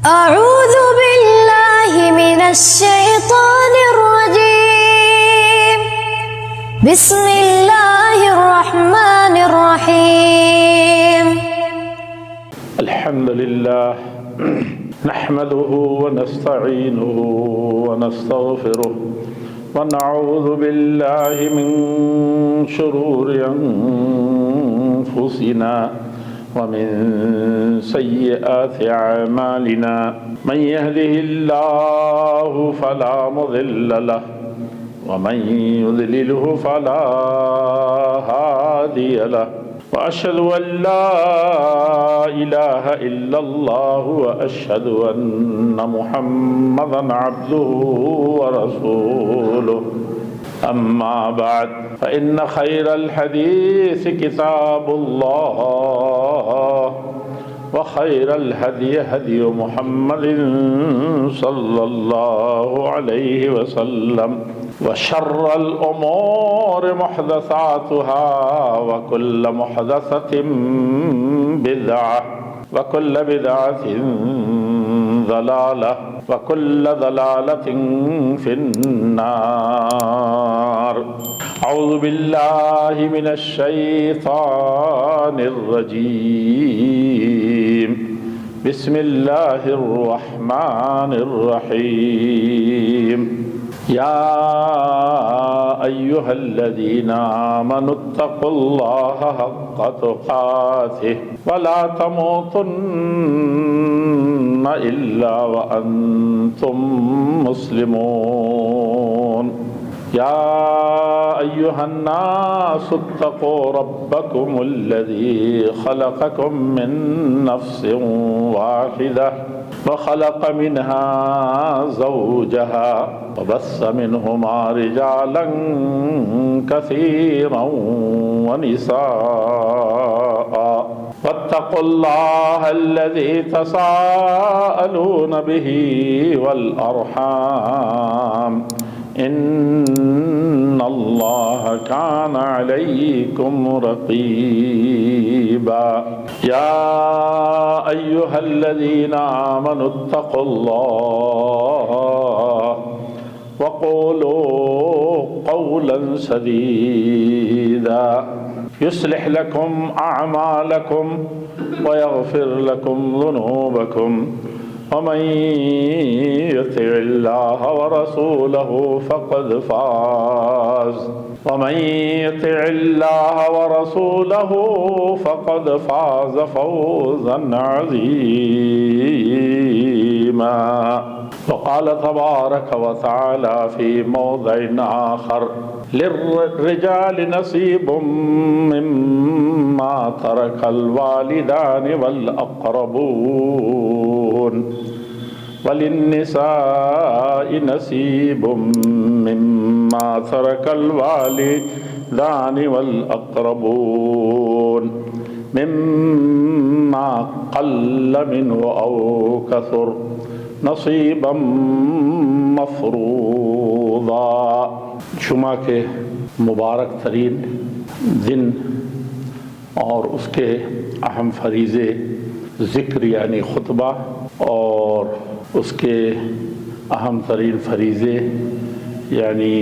أعوذ بالله من الشيطان الرجيم. بسم الله الرحمن الرحيم. الحمد لله نحمده ونستعينه ونستغفره ونعوذ بالله من شرور أنفسنا ومن سيئات أعمالنا من يهده الله فلا مضل له ومن يضلله فلا هادي له وأشهد أن لا إله إلا الله وأشهد أن محمدًا عبده ورسوله أما بعد فإن خير الحديث كتاب الله وخير الهدي هدي محمد صلى الله عليه وسلم وشر الأمور محدثاتها وكل محدثة بدعة وكل بدعة ضلالة وكل ضلالة في النار. أعوذ بالله من الشيطان الرجيم. بسم الله الرحمن الرحيم. يا أيها الذين آمنوا اتقوا الله حق تقاته ولا تموتن إلا وأنتم مسلمون. يا أيها الناس اتقوا ربكم الذي خلقكم من نفس واحدة وخلق منها زوجها وبث منهما رجالا كثيرا ونساء واتقوا الله الذي تساءلون به والأرحام إن الله كان عليكم رقيبا. يا أيها الذين آمنوا اتقوا الله وقولوا قولا سديدا يصلح لكم أعمالكم ويغفر لكم ذنوبكم ومن يطع الله ورسوله فقد فاز فوزا عظيما. وقال تبارك وتعالى في موضع آخر للرجال نصيب مما ترك الوالدان والأقربون وللنساء نصيب مما ترك الوالدان والأقربون مما قل منه أو كثر نصیبا مفروضا. جمعہ کے مبارک ترین دن اور اس کے اہم فریضے ذکر یعنی خطبہ اور اس کے اہم ترین فریضے یعنی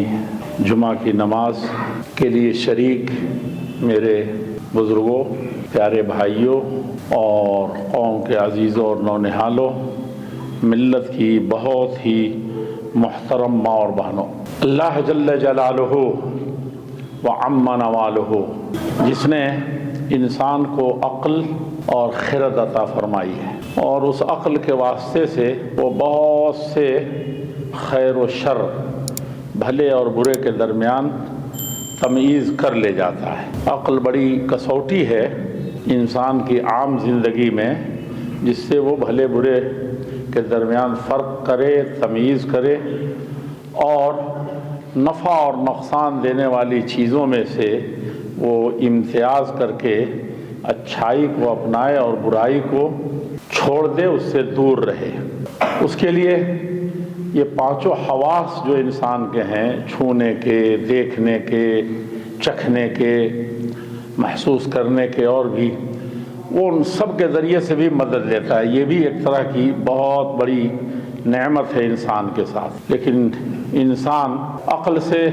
جمعہ کی نماز کے لیے شریک میرے بزرگوں، پیارے بھائیوں اور قوم کے عزیزوں اور نونہالوں، ملت کی بہت ہی محترم ماں اور بہنوں، اللہ جل جلالہ وعم نوالہ جس نے انسان کو عقل اور خرد عطا فرمائی ہے اور اس عقل کے واسطے سے وہ بہت سے خیر و شر، بھلے اور برے کے درمیان تمیز کر لے جاتا ہے. عقل بڑی کسوٹی ہے انسان کی عام زندگی میں جس سے وہ بھلے برے کے درمیان فرق کرے، تمیز کرے اور نفع اور نقصان دینے والی چیزوں میں سے وہ امتیاز کر کے اچھائی کو اپنائے اور برائی کو چھوڑ دے، اس سے دور رہے. اس کے لیے یہ پانچوں حواس جو انسان کے ہیں، چھونے کے، دیکھنے کے، چکھنے کے، محسوس کرنے کے اور بھی وہ ان سب کے ذریعے سے بھی مدد لیتا ہے. یہ بھی ایک طرح کی بہت بڑی نعمت ہے انسان کے ساتھ. لیکن انسان عقل سے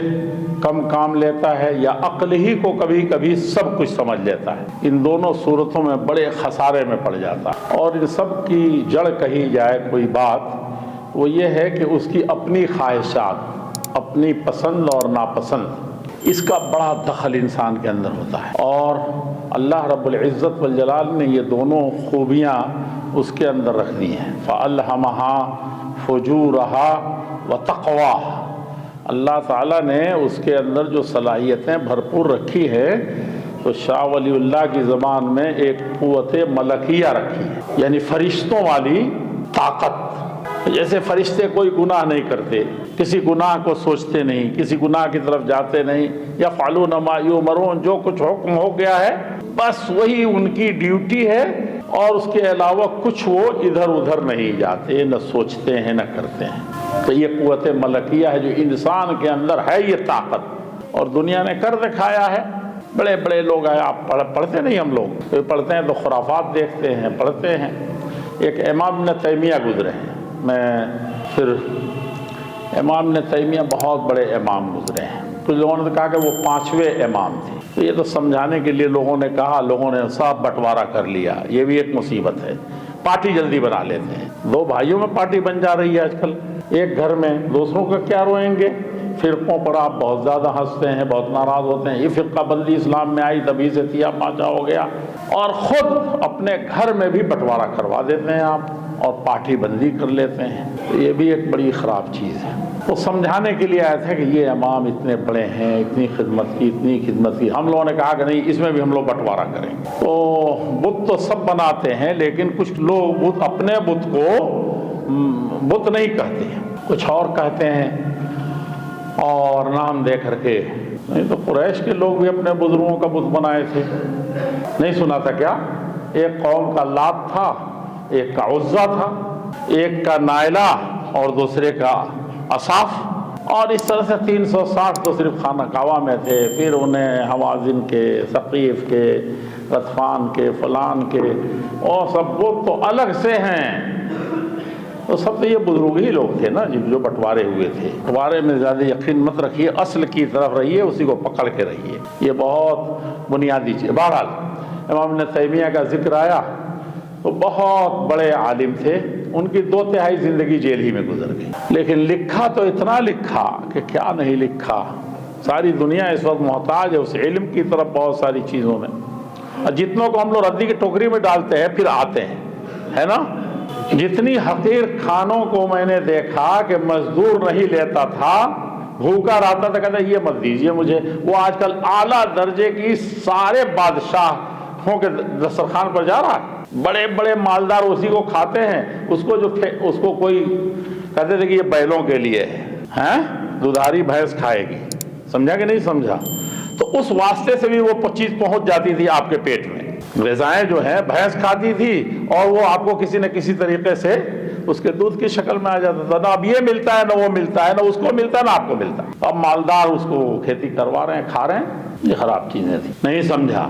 کم کام لیتا ہے یا عقل ہی کو کبھی کبھی سب کچھ سمجھ لیتا ہے. ان دونوں صورتوں میں بڑے خسارے میں پڑ جاتا ہے. اور ان سب کی جڑ کہی جائے کوئی بات وہ یہ ہے کہ اس کی اپنی خواہشات، اپنی پسند اور ناپسند، اس کا بڑا دخل انسان کے اندر ہوتا ہے. اور اللہ رب العزت والجلال نے یہ دونوں خوبیاں اس کے اندر رکھ دی ہیں. فَأَلْهَمَهَا فُجُورَهَا وَتَقْوَاهَا. اللہ تعالیٰ نے اس کے اندر جو صلاحیتیں بھرپور رکھی ہے تو شاہ ولی اللہ کی زبان میں ایک قوت ملکیہ رکھی ہے، یعنی فرشتوں والی طاقت. جیسے فرشتے کوئی گناہ نہیں کرتے، کسی گناہ کو سوچتے نہیں، کسی گناہ کی طرف جاتے نہیں، یفعلون ما یؤمرون، جو کچھ حکم ہو گیا ہے بس وہی ان کی ڈیوٹی ہے، اور اس کے علاوہ کچھ وہ ادھر ادھر نہیں جاتے، نہ سوچتے ہیں نہ کرتے ہیں. تو یہ قوت ملکیہ ہے جو انسان کے اندر ہے یہ طاقت، اور دنیا نے کر دکھایا ہے. بڑے بڑے لوگ ہیں، آپ پڑھتے نہیں، ہم لوگ پڑھتے ہیں تو خرافات دیکھتے ہیں، پڑھتے ہیں. ایک امام ابن تیمیہ گزرے ہیں، پھر امام ابن تیمیہ بہت بڑے امام گزرے ہیں. کچھ لوگوں نے کہا کہ وہ 5ویں امام تھے. تو یہ تو سمجھانے کے لیے لوگوں نے کہا، لوگوں نے سب بٹوارا کر لیا. یہ بھی ایک مصیبت ہے، پارٹی جلدی بنا لیتے ہیں. 2 بھائیوں میں پارٹی بن جا رہی ہے آج کل. ایک گھر میں دوسروں کا کیا روئیں گے. فرقوں پر آپ بہت زیادہ ہنستے ہیں، بہت ناراض ہوتے ہیں. یہ فرقہ بندی اسلام میں آئی تبھی سے تیا پاچا ہو گیا، اور خود اپنے گھر میں بھی بٹوارا کروا دیتے ہیں آپ، اور پارٹی بندی کر لیتے ہیں. تو یہ بھی ایک بڑی خراب چیز ہے. تو سمجھانے کے لیے آئے تھے کہ یہ امام اتنے بڑے ہیں، اتنی خدمت کی. ہم لوگوں نے کہا کہ نہیں، اس میں بھی ہم لوگ بٹوارا کریں. تو بت تو سب بناتے ہیں، لیکن کچھ لوگ اپنے بت کو بت نہیں کہتے ہیں، کچھ اور کہتے ہیں، اور نام دے کر کے. نہیں تو قریش کے لوگ بھی اپنے بزرگوں کا بت بنائے تھے. نہیں سنا تھا کیا؟ ایک قوم کا لات تھا، ایک کا عزا تھا، ایک کا نائلہ اور دوسرے کا اصاف، اور اس طرح سے 360 تو صرف خانہ کعبہ میں تھے. پھر انہیں حوازن کے، ثقیف کے، غطفان کے، فلان کے، اور سب وہ تو الگ سے ہیں. تو سب تو یہ بزرگ ہی لوگ تھے نا جو بٹوارے ہوئے تھے. بٹوارے میں زیادہ یقین مت رکھیے، اصل کی طرف رہیے، اسی کو پکڑ کے رہیے. یہ بہت بنیادی چیز. بہرحال امام ابن تیمیہ کا ذکر آیا تو بہت بڑے عالم تھے. ان کی 2/3 زندگی جیل ہی میں گزر گئی، لیکن لکھا تو اتنا لکھا کہ کیا نہیں لکھا. ساری دنیا اس وقت محتاج ہے اس علم کی طرف بہت ساری چیزوں میں. اور جتنوں کو ہم لوگ ردی کی ٹوکری میں ڈالتے ہیں پھر آتے ہیں، ہے نا. جتنی حقیر کھانوں کو میں نے دیکھا کہ مزدور نہیں لیتا تھا، بھوکا رہتا تھا، کہتا یہ مت دیجئے مجھے. وہ آج کل اعلیٰ درجے کی سارے بادشاہوں کے دسترخوان پر جا رہا ہے. بڑے بڑے مالدار اسی کو کھاتے ہیں. اس کو کوئی کہتے تھے کہ یہ بیلوں کے لیے ہے، دودھاری بھینس کھائے گی. سمجھا کہ نہیں سمجھا؟ تو اس واسطے سے بھی وہ چیز پہنچ جاتی تھی آپ کے پیٹ میں. غذائیں جو ہیں بھینس کھاتی تھی، اور وہ آپ کو کسی نہ کسی طریقے سے اس کے دودھ کی شکل میں آ جاتا تھا. نہ اب یہ ملتا ہے، نہ وہ ملتا ہے، نہ اس کو ملتا ہے، نہ آپ کو ملتا ہے. اب مالدار اس کو کھیتی کروا رہے ہیں، کھا رہے ہیں. یہ خراب چیزیں تھیں. نہیں سمجھا؟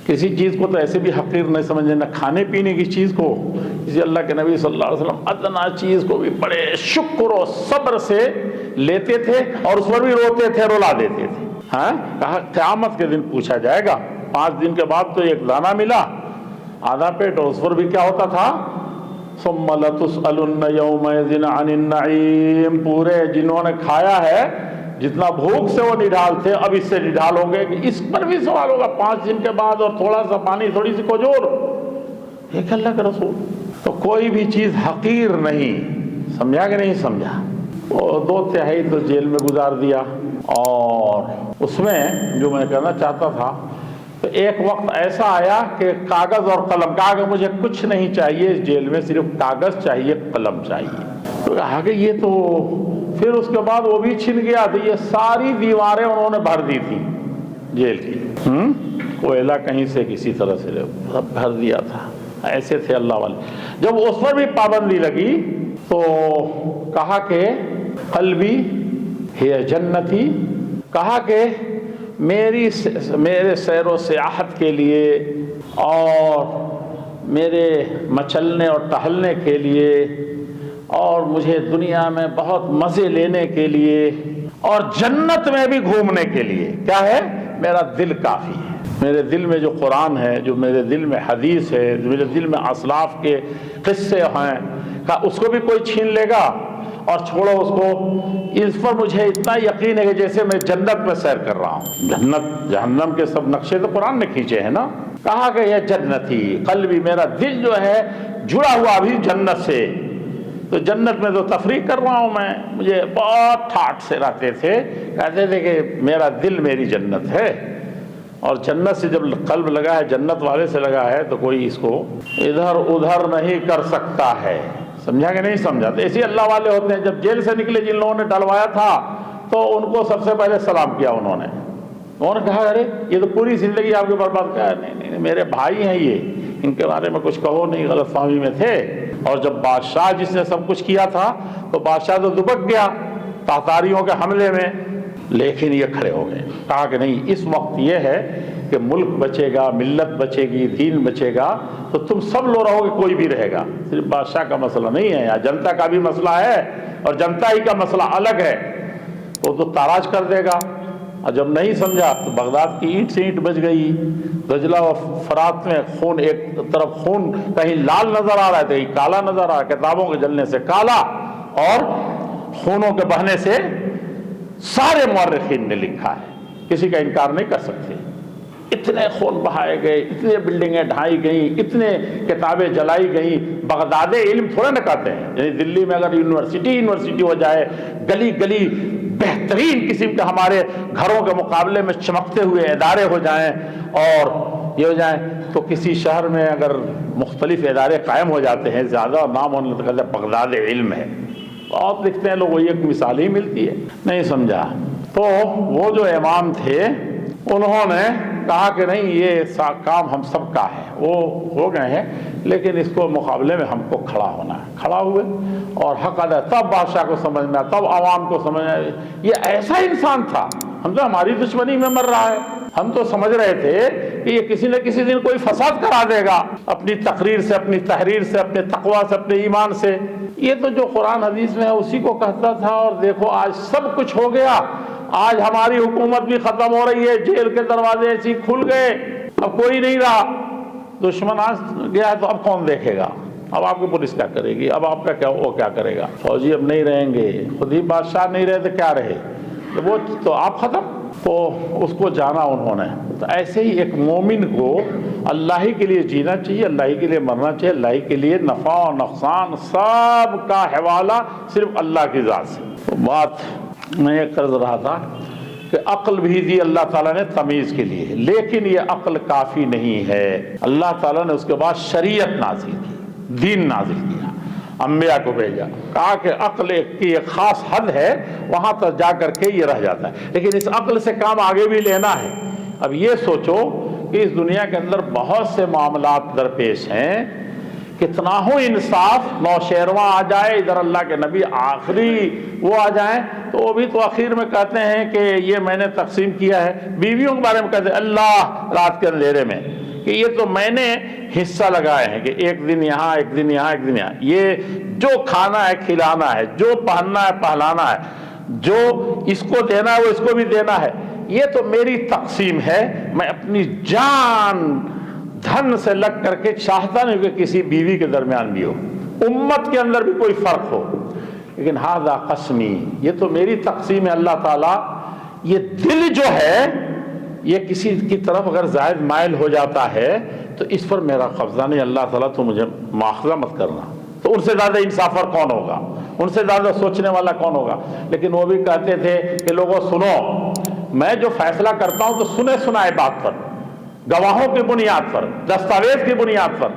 کسی چیز کو تو ایسے بھی حقیر نہیں سمجھے، نہ کھانے پینے کی چیز کو. اسی اللہ کے نبی صلی اللہ علیہ وسلم ادنا چیز کو بھی بڑے شکر و صبر سے لیتے تھے، اور اس پر بھی روتے تھے، رلا دیتے تھے. ہاں، کہا قیامت کے دن پوچھا جائے گا. 5 دن کے بعد تو ایک دانہ ملا آدھا پیٹ، اور اس پر بھی کیا ہوتا تھا؟ ثم لتسألن یومئذ عن النعیم. پورے جنہوں نے کھایا ہے، جتنا بھوک سے وہ نڈھال تھے، اب اس سے نڈھال ہوں گے کہ اس پر بھی سوال ہوگا 5 دن کے بعد. اور تھوڑا سا پانی، تھوڑی سی کھجور. ایک اللہ کا رسول. تو کوئی بھی چیز حقیر نہیں. سمجھا کہ نہیں سمجھا؟ اور 2/3 تو جیل میں گزار دیا. اور اس میں جو میں کہنا چاہتا تھا، تو ایک وقت ایسا آیا کہ کاغذ اور قلم. کہا کہ مجھے کچھ نہیں چاہیے اس جیل میں، صرف کاغذ چاہیے، قلم چاہیے. تو کہا کہ یہ تو پھر اس کے بعد وہ بھی چھن گیا. تو یہ ساری دیواریں انہوں نے بھر دی تھی جیل کی. کوئلہ کہیں سے کسی طرح سے سب بھر دیا تھا. ایسے تھے اللہ والے. جب اس پر بھی پابندی لگی تو کہا کہ قلبی ہے جنتی. کہا کہ میرے سیر و سیاحت کے لیے اور میرے مچلنے اور ٹہلنے کے لیے اور مجھے دنیا میں بہت مزے لینے کے لیے اور جنت میں بھی گھومنے کے لیے کیا ہے؟ میرا دل کافی ہے۔ میرے دل میں جو قرآن ہے، جو میرے دل میں حدیث ہے، جو میرے دل میں اسلاف کے قصے ہیں، اس کو بھی کوئی چھین لے گا اور چھوڑو اس کو۔ اس پر مجھے اتنا یقین ہے کہ جیسے میں جنت میں سیر کر رہا ہوں۔ جنت جہنم کے سب نقشے تو قرآن نے کھینچے ہیں نا۔ کہا کہ یہ جنتی قلبی، میرا دل جو ہے جڑا ہوا بھی جنت سے، تو جنت میں تو تفریح کر رہا ہوں میں۔ مجھے بہت ٹھاٹ سے رہتے تھے، کہتے تھے کہ میرا دل میری جنت ہے، اور جنت سے جب قلب لگا ہے، جنت والے سے لگا ہے، تو کوئی اس کو ادھر ادھر نہیں کر سکتا ہے۔ سمجھا کہ نہیں سمجھا؟ تو ایسے اللہ والے ہوتے ہیں۔ جب جیل سے نکلے جن لوگوں نے ڈلوایا تھا تو ان کو سب سے پہلے سلام کیا انہوں نے کہا ارے یہ تو پوری زندگی آپ کے برباد کیا ہے۔ نہیں میرے بھائی ہیں یہ، ان کے بارے میں کچھ کہو نہیں، غلط فہمی میں تھے۔ اور جب بادشاہ جس نے سب کچھ کیا تھا تو بادشاہ تو دبک گیا تاتاریوں کے حملے میں، لیکن یہ کھڑے ہو گئے۔ کہا کہ نہیں، اس وقت یہ ہے کہ ملک بچے گا، ملت بچے گی، دین بچے گا، تو تم سب لوگ رہو گے، کوئی بھی رہے گا۔ صرف بادشاہ کا مسئلہ نہیں ہے، یا جنتا کا بھی مسئلہ ہے، اور جنتا ہی کا مسئلہ الگ ہے، وہ تو تاراج کر دے گا۔ اور جب نہیں سمجھا تو بغداد کی اینٹ سے اینٹ بچ گئی، دجلہ و فرات میں خون، ایک طرف خون کہیں لال نظر آ رہا ہے، کہیں کالا نظر آ رہا ہے، کتابوں کے جلنے سے کالا اور خونوں کے بہنے سے، سارے مورخین نے لکھا ہے، کسی کا انکار نہیں کر سکتے۔ اتنے خون بہائے گئے، اتنے بلڈنگیں ڈھائی گئیں، اتنے کتابیں جلائی گئیں۔ بغداد علم تھوڑا نہ کہتے ہیں، یعنی دلی میں اگر یونیورسٹی ہو جائے، گلی گلی بہترین قسم کے ہمارے گھروں کے مقابلے میں چمکتے ہوئے ادارے ہو جائیں اور یہ ہو جائیں، تو کسی شہر میں اگر مختلف ادارے قائم ہو جاتے ہیں زیادہ اور نام ہونے لگتا ہے، بغداد علم ہے۔ بہت لکھتے ہیں لوگ، وہی ایک مثال ہی ملتی ہے۔ نہیں سمجھا تو وہ جو امام تھے انہوں نے کہا کہ نہیں، یہ کام ہم سب کا ہے، وہ ہو گئے ہیں، لیکن اس کو مقابلے میں ہم کو کھڑا ہونا ہے۔ کھڑا ہوئے اور حق ادا، تب بادشاہ کو سمجھنا، تب عوام کو سمجھنا، یہ ایسا انسان تھا۔ ہم تو ہماری دشمنی میں مر رہا ہے، ہم تو سمجھ رہے تھے کہ یہ کسی نہ کسی دن کوئی فساد کرا دے گا، اپنی تقریر سے، اپنی تحریر سے، اپنے تقوی سے، اپنے ایمان سے۔ یہ تو جو قرآن حدیث میں ہے اسی کو کہتا تھا، اور دیکھو آج سب کچھ ہو گیا۔ آج ہماری حکومت بھی ختم ہو رہی ہے، جیل کے دروازے ایسے کھل گئے، اب کوئی نہیں رہا، دشمن آج گیا ہے، تو اب کون دیکھے گا؟ اب آپ کی پولیس کیا کرے گی؟ اب آپ کا کیا، وہ کیا کرے گا؟ فوجی اب نہیں رہیں گے، خود ہی بادشاہ نہیں رہے تو کیا رہے؟ وہ تو آپ ختم۔ تو اس کو جانا انہوں نے۔ تو ایسے ہی ایک مومن کو اللہ ہی کے لیے جینا چاہیے، اللہ ہی کے لیے مرنا چاہیے، اللہ ہی کے لیے نفع و نقصان سب کا حوالہ صرف اللہ کی ذات سے۔ تو بات میں یہ کر رہا تھا کہ عقل بھی دی اللہ تعالیٰ نے تمیز کے لیے، لیکن یہ عقل کافی نہیں ہے۔ اللہ تعالیٰ نے اس کے بعد شریعت نازل کی، دین نازل کیا، انبیاء کو بھیجا، کہا کہ عقل کی ایک خاص حد ہے، وہاں تک جا کر کے یہ رہ جاتا ہے، لیکن اس عقل سے کام آگے بھی لینا ہے۔ اب یہ سوچو کہ اس دنیا کے اندر بہت سے معاملات درپیش ہیں، کتنا ہو انصاف، نوشیرواں آ جائے، ادھر اللہ کے نبی آخری وہ آ جائیں، تو وہ بھی تو آخر میں کہتے ہیں کہ یہ میں نے تقسیم کیا ہے۔ بیویوں کے بارے میں کہتے ہیں اللہ رات کے اندھیرے میں کہ یہ تو میں نے حصہ لگائے ہیں، کہ ایک دن یہاں، ایک دن یہاں، ایک دن یہاں، یہ جو کھانا ہے کھلانا ہے، جو پہننا ہے پہلانا ہے، جو اس کو دینا ہے وہ اس کو بھی دینا ہے، یہ تو میری تقسیم ہے۔ میں اپنی جان دھن سے لگ کر کے چاہتا نہیں کہ کسی بیوی کے درمیان بھی ہو، امت کے اندر بھی کوئی فرق ہو، لیکن ھذا قسمی، یہ تو میری تقسیم ہے۔ اللہ تعالیٰ یہ دل جو ہے یہ کسی کی طرف اگر زائد مائل ہو جاتا ہے تو اس پر میرا قبضہ نہیں، اللہ تعالیٰ تو مجھے مواخذہ مت کرنا۔ تو ان سے زیادہ انصافر کون ہوگا، ان سے زیادہ سوچنے والا کون ہوگا؟ لیکن وہ بھی کہتے تھے کہ لوگوں سنو، میں جو فیصلہ کرتا ہوں تو سنے سنائے بات پر، گواہوں کی بنیاد پر، دستاویز کی بنیاد پر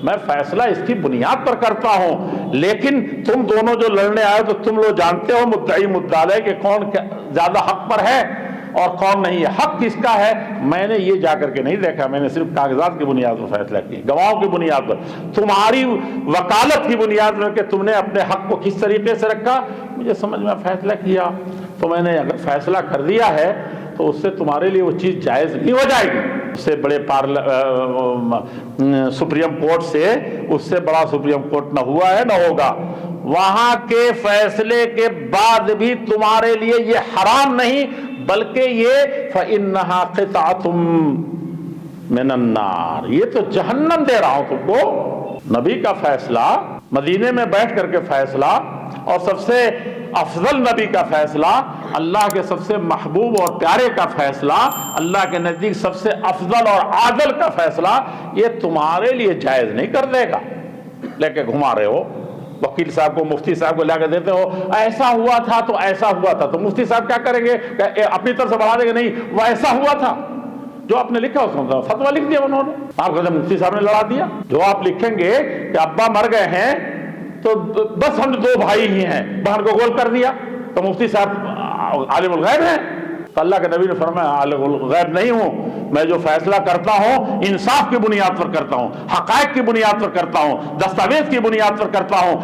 میں فیصلہ اس کی بنیاد پر کرتا ہوں، لیکن تم دونوں جو لڑنے آئے تو تم لوگ جانتے ہو مدعی مدعا کہ کون زیادہ حق پر ہے اور کون نہیں ہے، حق کس کا ہے۔ میں نے یہ جا کر کے نہیں دیکھا، میں نے صرف کاغذات کی بنیاد پر فیصلہ کیا، گواہوں کی بنیاد پر، تمہاری وکالت کی بنیاد پر کہ تم نے اپنے حق کو کس طریقے سے رکھا، مجھے سمجھ میں فیصلہ کیا۔ تو میں نے اگر فیصلہ کر دیا ہے تو اس سے تمہارے لیے وہ چیز جائز نہیں ہو جائے گی. اس سے بڑے سپریم کورٹ سے اس سے بڑا سپریم کورٹ نہ ہوا ہے نہ ہوگا. وہاں کے فیصلے کے بعد بھی تمہارے لیے یہ حرام نہیں بلکہ یہ فَإِنَّهَا قِطْعَةٌ مِّنَ النَّارِ، یہ تو جہنم دے رہا ہوں تم کو. نبی کا فیصلہ، مدینے میں بیٹھ کر کے فیصلہ، اور سب سے افضل نبی کا فیصلہ، اللہ کے سب سے محبوب اور پیارے کا فیصلہ، اللہ کے نزدیک سب سے افضل اور عادل کا فیصلہ، یہ تمہارے لیے جائز نہیں کر دے گا. لے کے گھما رہے ہو وکیل صاحب کو، مفتی صاحب کو لا کے دیتے ہو، ایسا ہوا تھا تو ایسا ہوا تھا. تو مفتی صاحب کیا کریں گے؟ اپنی طرف سے بڑھا دیں گے، نہیں وہ ایسا ہوا تھا جو آپ نے لکھا اس میں فتویٰ لکھ دیا انہوں نے. آپ کہتے ہیں مفتی صاحب نے لڑا دیا. جو آپ لکھیں گے کہ ابا مر گئے ہیں تو بس ہم 2 بھائی ہی ہیں، بہن کو گول کر دیا، تو مفتی صاحب عالم الغیب ہیں. تو اللہ کے نبی نے فرمایا عالم الغیب نہیں ہوں، میں جو فیصلہ کرتا ہوں انصاف کی بنیاد پر کرتا ہوں، حقائق کی بنیاد پر کرتا ہوں، دستاویز کی بنیاد پر کرتا ہوں،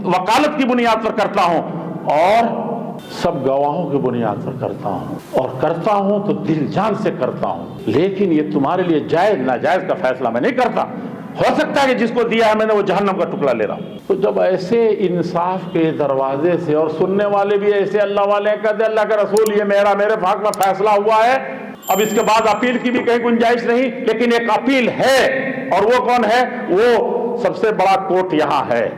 وکالت کی بنیاد پر کرتا ہوں، اور سب گواہوں کی بنیاد پر کرتا ہوں، اور کرتا ہوں تو دل جان سے کرتا ہوں. لیکن یہ تمہارے لیے جائز ناجائز کا فیصلہ میں نہیں کرتا. ہو سکتا ہے کہ جس کو دیا ہے میں نے وہ جہنم کا ٹکڑا لے رہا ہوں. تو جب ایسے انصاف کے دروازے سے، اور سننے والے بھی ایسے اللہ والے کہتے ہیں اللہ کا رسول یہ میرے حق میں فیصلہ ہوا ہے، اب اس کے بعد اپیل کی بھی کہیں گنجائش نہیں، لیکن ایک اپیل ہے، اور وہ کون ہے؟ وہ سب سے بڑا کوٹ یہاں ہے.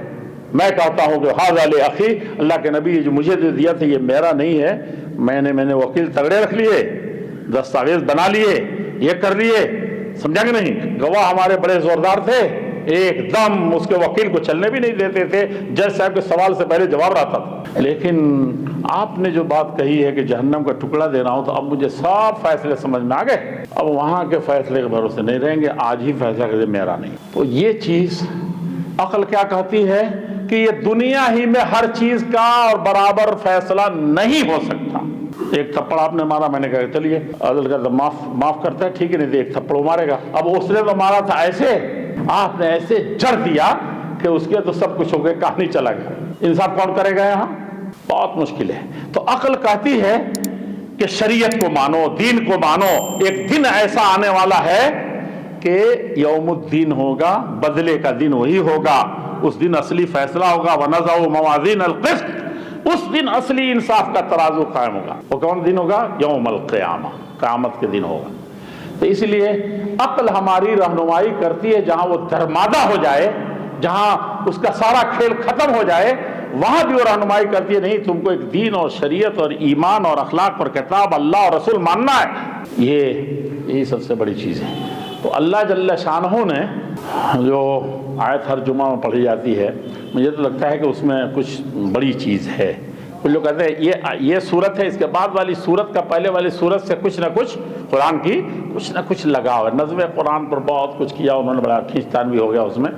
میں کہتا ہوں کہ ھذا لاخی، اللہ کے نبی جو مجھے دیا تھا یہ میرا نہیں ہے، میں نے وکیل تگڑے رکھ لیے، دستاویز بنا لیے، یہ کر لیے، سمجھا کہ نہیں؟ گواہ ہمارے بڑے زوردار تھے، ایک دم اس کے وکیل کو چلنے بھی نہیں دیتے تھے، جج صاحب کے سوال سے پہلے جواب رہتا تھا. لیکن آپ نے جو بات کہی ہے کہ جہنم کا ٹکڑا دے رہا ہوں، تو اب مجھے سب فیصلے سمجھ میں آ گئے. اب وہاں کے فیصلے کے بھروسے نہیں رہیں گے، آج ہی فیصلہ کر دے میرا نہیں. تو یہ چیز عقل کیا کہتی ہے کہ یہ دنیا ہی میں ہر چیز کا اور برابر فیصلہ نہیں ہو سکتا. ایک تھپڑ آپ نے مارا، میں نے کہا چلیے عدل کا معاف کرتا ہے، ٹھیک ہے، نہیں تو ایک تھپڑ مارے گا. اب اس نے تو مارا تھا ایسے، آپ نے ایسے جڑ دیا کہ اس کے تو سب کچھ ہو گیا، کہانی چلا گیا. انصاف کون کرے گا یہاں؟ بہت مشکل ہے. تو عقل کہتی ہے کہ شریعت کو مانو، دین کو مانو. ایک دن ایسا آنے والا ہے کہ یوم الدین ہوگا، بدلے کا دن وہی ہوگا. اس دن اصلی فیصلہ ہوگا. وَنَضَعُ مَوَازِينَ الْقِسْطَ، اس دن اصلی انصاف کا ترازو قائم ہوگا. وہ کون دن ہوگا؟ یوم القیامہ، قیامت کے دن ہوگا. تو اس لیے عقل ہماری رہنمائی کرتی ہے، جہاں وہ درمادہ ہو جائے، جہاں اس کا سارا کھیل ختم ہو جائے، وہاں بھی وہ رہنمائی کرتی ہے نہیں تم کو ایک دین اور شریعت اور ایمان اور اخلاق پر کتاب اللہ اور رسول ماننا ہے. یہی سب سے بڑی چیز ہے. تو اللہ جل شانہ نے جو آیت ہر جمعہ میں پڑھی جاتی ہے، مجھے تو لگتا ہے کہ اس میں کچھ بڑی چیز ہے. کچھ لوگ کہتے ہیں یہ صورت ہے، اس کے بعد والی صورت کا پہلے والی صورت سے کچھ نہ کچھ قرآن کی کچھ نہ کچھ لگاؤ ہے. نظم قرآن پر بہت کچھ کیا انہوں نے، بڑا کھینچتان بھی ہو گیا اس میں،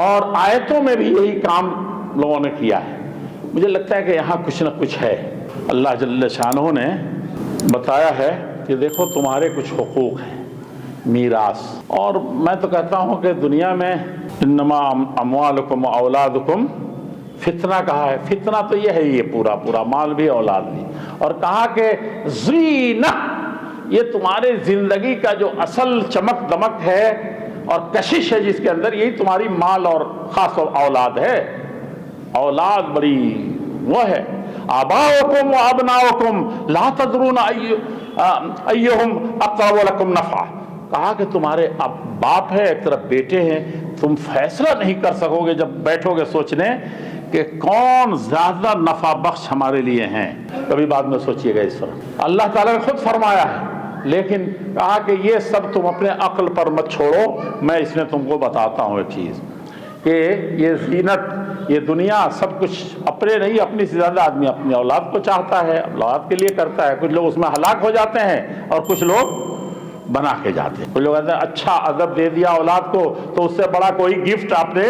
اور آیتوں میں بھی یہی کام لوگوں نے کیا ہے. مجھے لگتا ہے کہ یہاں کچھ نہ کچھ ہے. اللہ جل شانہ نے بتایا ہے کہ دیکھو تمہارے کچھ حقوق ہیں، میراث. اور میں تو کہتا ہوں کہ دنیا میں انما اموالکم و اولادکم فتنہ کہا ہے. فتنہ تو یہ ہے، یہ پورا مال بھی اولاد بھی. اور کہا کہ زینہ، یہ تمہارے زندگی کا جو اصل چمک دمک ہے اور کشش ہے جس کے اندر، یہی تمہاری مال اور خاص اولاد ہے. اولاد بڑی وہ ہے. آباؤکم و ابناؤکم لا تدرون ایہم اقرب لکم نفعا. کہا کہ تمہارے اب باپ ہے، ایک طرف بیٹے ہیں، تم فیصلہ نہیں کر سکو گے جب بیٹھو گے سوچنے کہ کون زیادہ نفع بخش ہمارے لیے ہیں. کبھی بعد میں سوچئے گا اس پر. اللہ تعالیٰ نے خود فرمایا ہے، لیکن کہا کہ یہ سب تم اپنے عقل پر مت چھوڑو، میں اس میں تم کو بتاتا ہوں ایک چیز کہ یہ زینت، یہ دنیا سب کچھ اپنے نہیں، اپنی سے زیادہ آدمی اپنی اولاد کو چاہتا ہے، اولاد کے لیے کرتا ہے. کچھ لوگ اس میں ہلاک ہو جاتے ہیں اور کچھ لوگ بنا کے جاتے ہیں. کچھ لوگ کہتے ہیں اچھا ادب دے دیا اولاد کو تو اس سے بڑا کوئی گفٹ آپ نے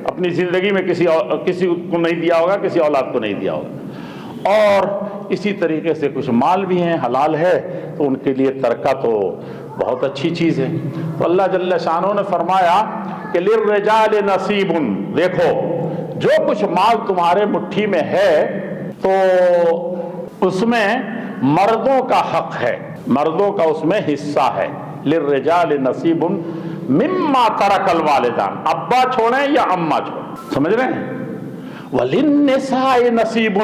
اپنی زندگی میں کسی کو نہیں دیا ہوگا، کسی اولاد کو نہیں دیا ہوگا. اور اسی طریقے سے کچھ مال بھی ہیں، حلال ہے تو ان کے لیے ترکہ تو بہت اچھی چیز ہے. تو اللہ جل شانہ نے فرمایا کہ للرجال نصیب، دیکھو جو کچھ مال تمہارے مٹھی میں ہے تو اس میں مردوں کا حق ہے، مردوں کا اس میں حصہ ہے. للرجال نصیب مما ترک الوالدان، ابا چھوڑیں یا اماں چھوڑیں، سمجھ رہے ہیں. وللنساء نصیب،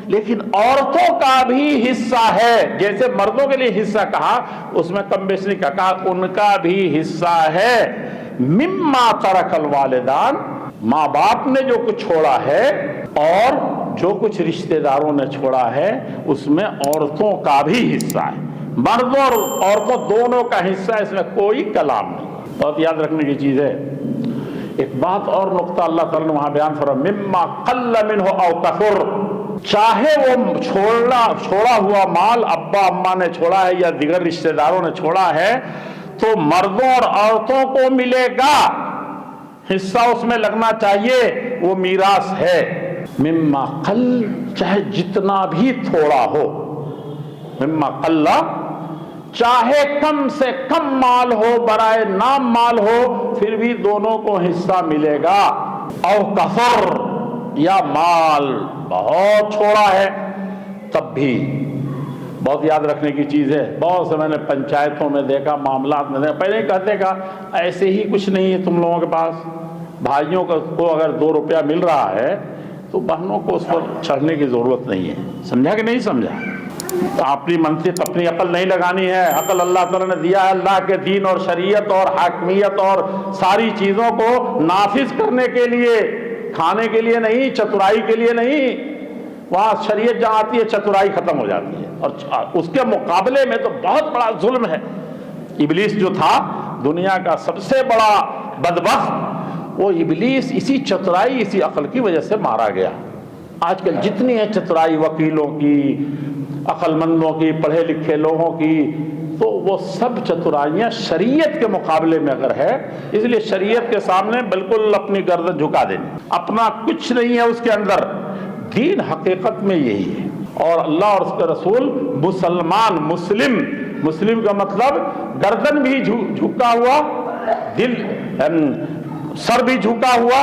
لیکن عورتوں کا بھی حصہ ہے. جیسے مردوں کے لیے حصہ کہا، اس میں کم بیش نہیں کہا، ان کا بھی حصہ ہے. مما ترک الوالدان، ماں باپ نے جو کچھ چھوڑا ہے اور جو کچھ رشتہ داروں نے چھوڑا ہے، اس میں عورتوں کا بھی حصہ ہے. مردوں اور عورتوں دونوں کا حصہ ہے، اس میں کوئی کلام نہیں. بہت یاد رکھنے کی چیز ہے. ایک بات اور نقطہ اللہ تعالیٰ نے وہاں بیان فرمایا، مما قل منہ او کثر، چاہے وہ چھوڑا ہوا مال ابا اماں نے چھوڑا ہے یا دیگر رشتہ داروں نے چھوڑا ہے، تو مردوں اور عورتوں کو ملے گا، حصہ اس میں لگنا چاہیے، وہ میراث ہے. مما قل، چاہے جتنا بھی تھوڑا ہو، مما قل، چاہے کم سے کم مال ہو، برائے نام مال ہو، پھر بھی دونوں کو حصہ ملے گا. او کثر، یا مال بہت چھوڑا ہے تب بھی. بہت یاد رکھنے کی چیز ہے. بہت سے میں نے پنچایتوں میں دیکھا، معاملات میں دیکھا، پہلے ہی کہتے کہ ایسے ہی کچھ نہیں ہے تم لوگوں کے پاس. بھائیوں کو اگر 2 روپیہ مل رہا ہے تو بہنوں کو اس پر چڑھنے کی ضرورت نہیں ہے. سمجھا کہ نہیں سمجھا؟ اپنی منطق، اپنی عقل نہیں لگانی ہے. عقل اللہ تعالیٰ نے دیا ہے اللہ کے دین اور شریعت اور حاکمیت اور ساری چیزوں کو نافذ کرنے کے لیے، کھانے کے لیے نہیں، چترائی کے لیے نہیں. وہاں شریعت جہاں آتی ہے چترائی ختم ہو جاتی ہے. اور اس کے مقابلے میں تو بہت بڑا ظلم ہے. ابلیس جو تھا دنیا کا سب سے بڑا بدبخت، وہ ابلیس اسی چترائی، اسی عقل کی وجہ سے مارا گیا. آج کل جتنی ہے چترائی وکیلوں کی، عقل مندوں کی، پڑھے لکھے لوگوں کی، تو وہ سب چترائیاں شریعت کے مقابلے میں اگر ہے، اس لیے شریعت کے سامنے بالکل اپنی گردن جھکا دینی. اپنا کچھ نہیں ہے اس کے اندر. دین حقیقت میں یہی ہے. اور اللہ اور اس کے رسول مسلمان، مسلم کا مطلب گردن بھی جھکا ہوا، دل سر بھی جھکا ہوا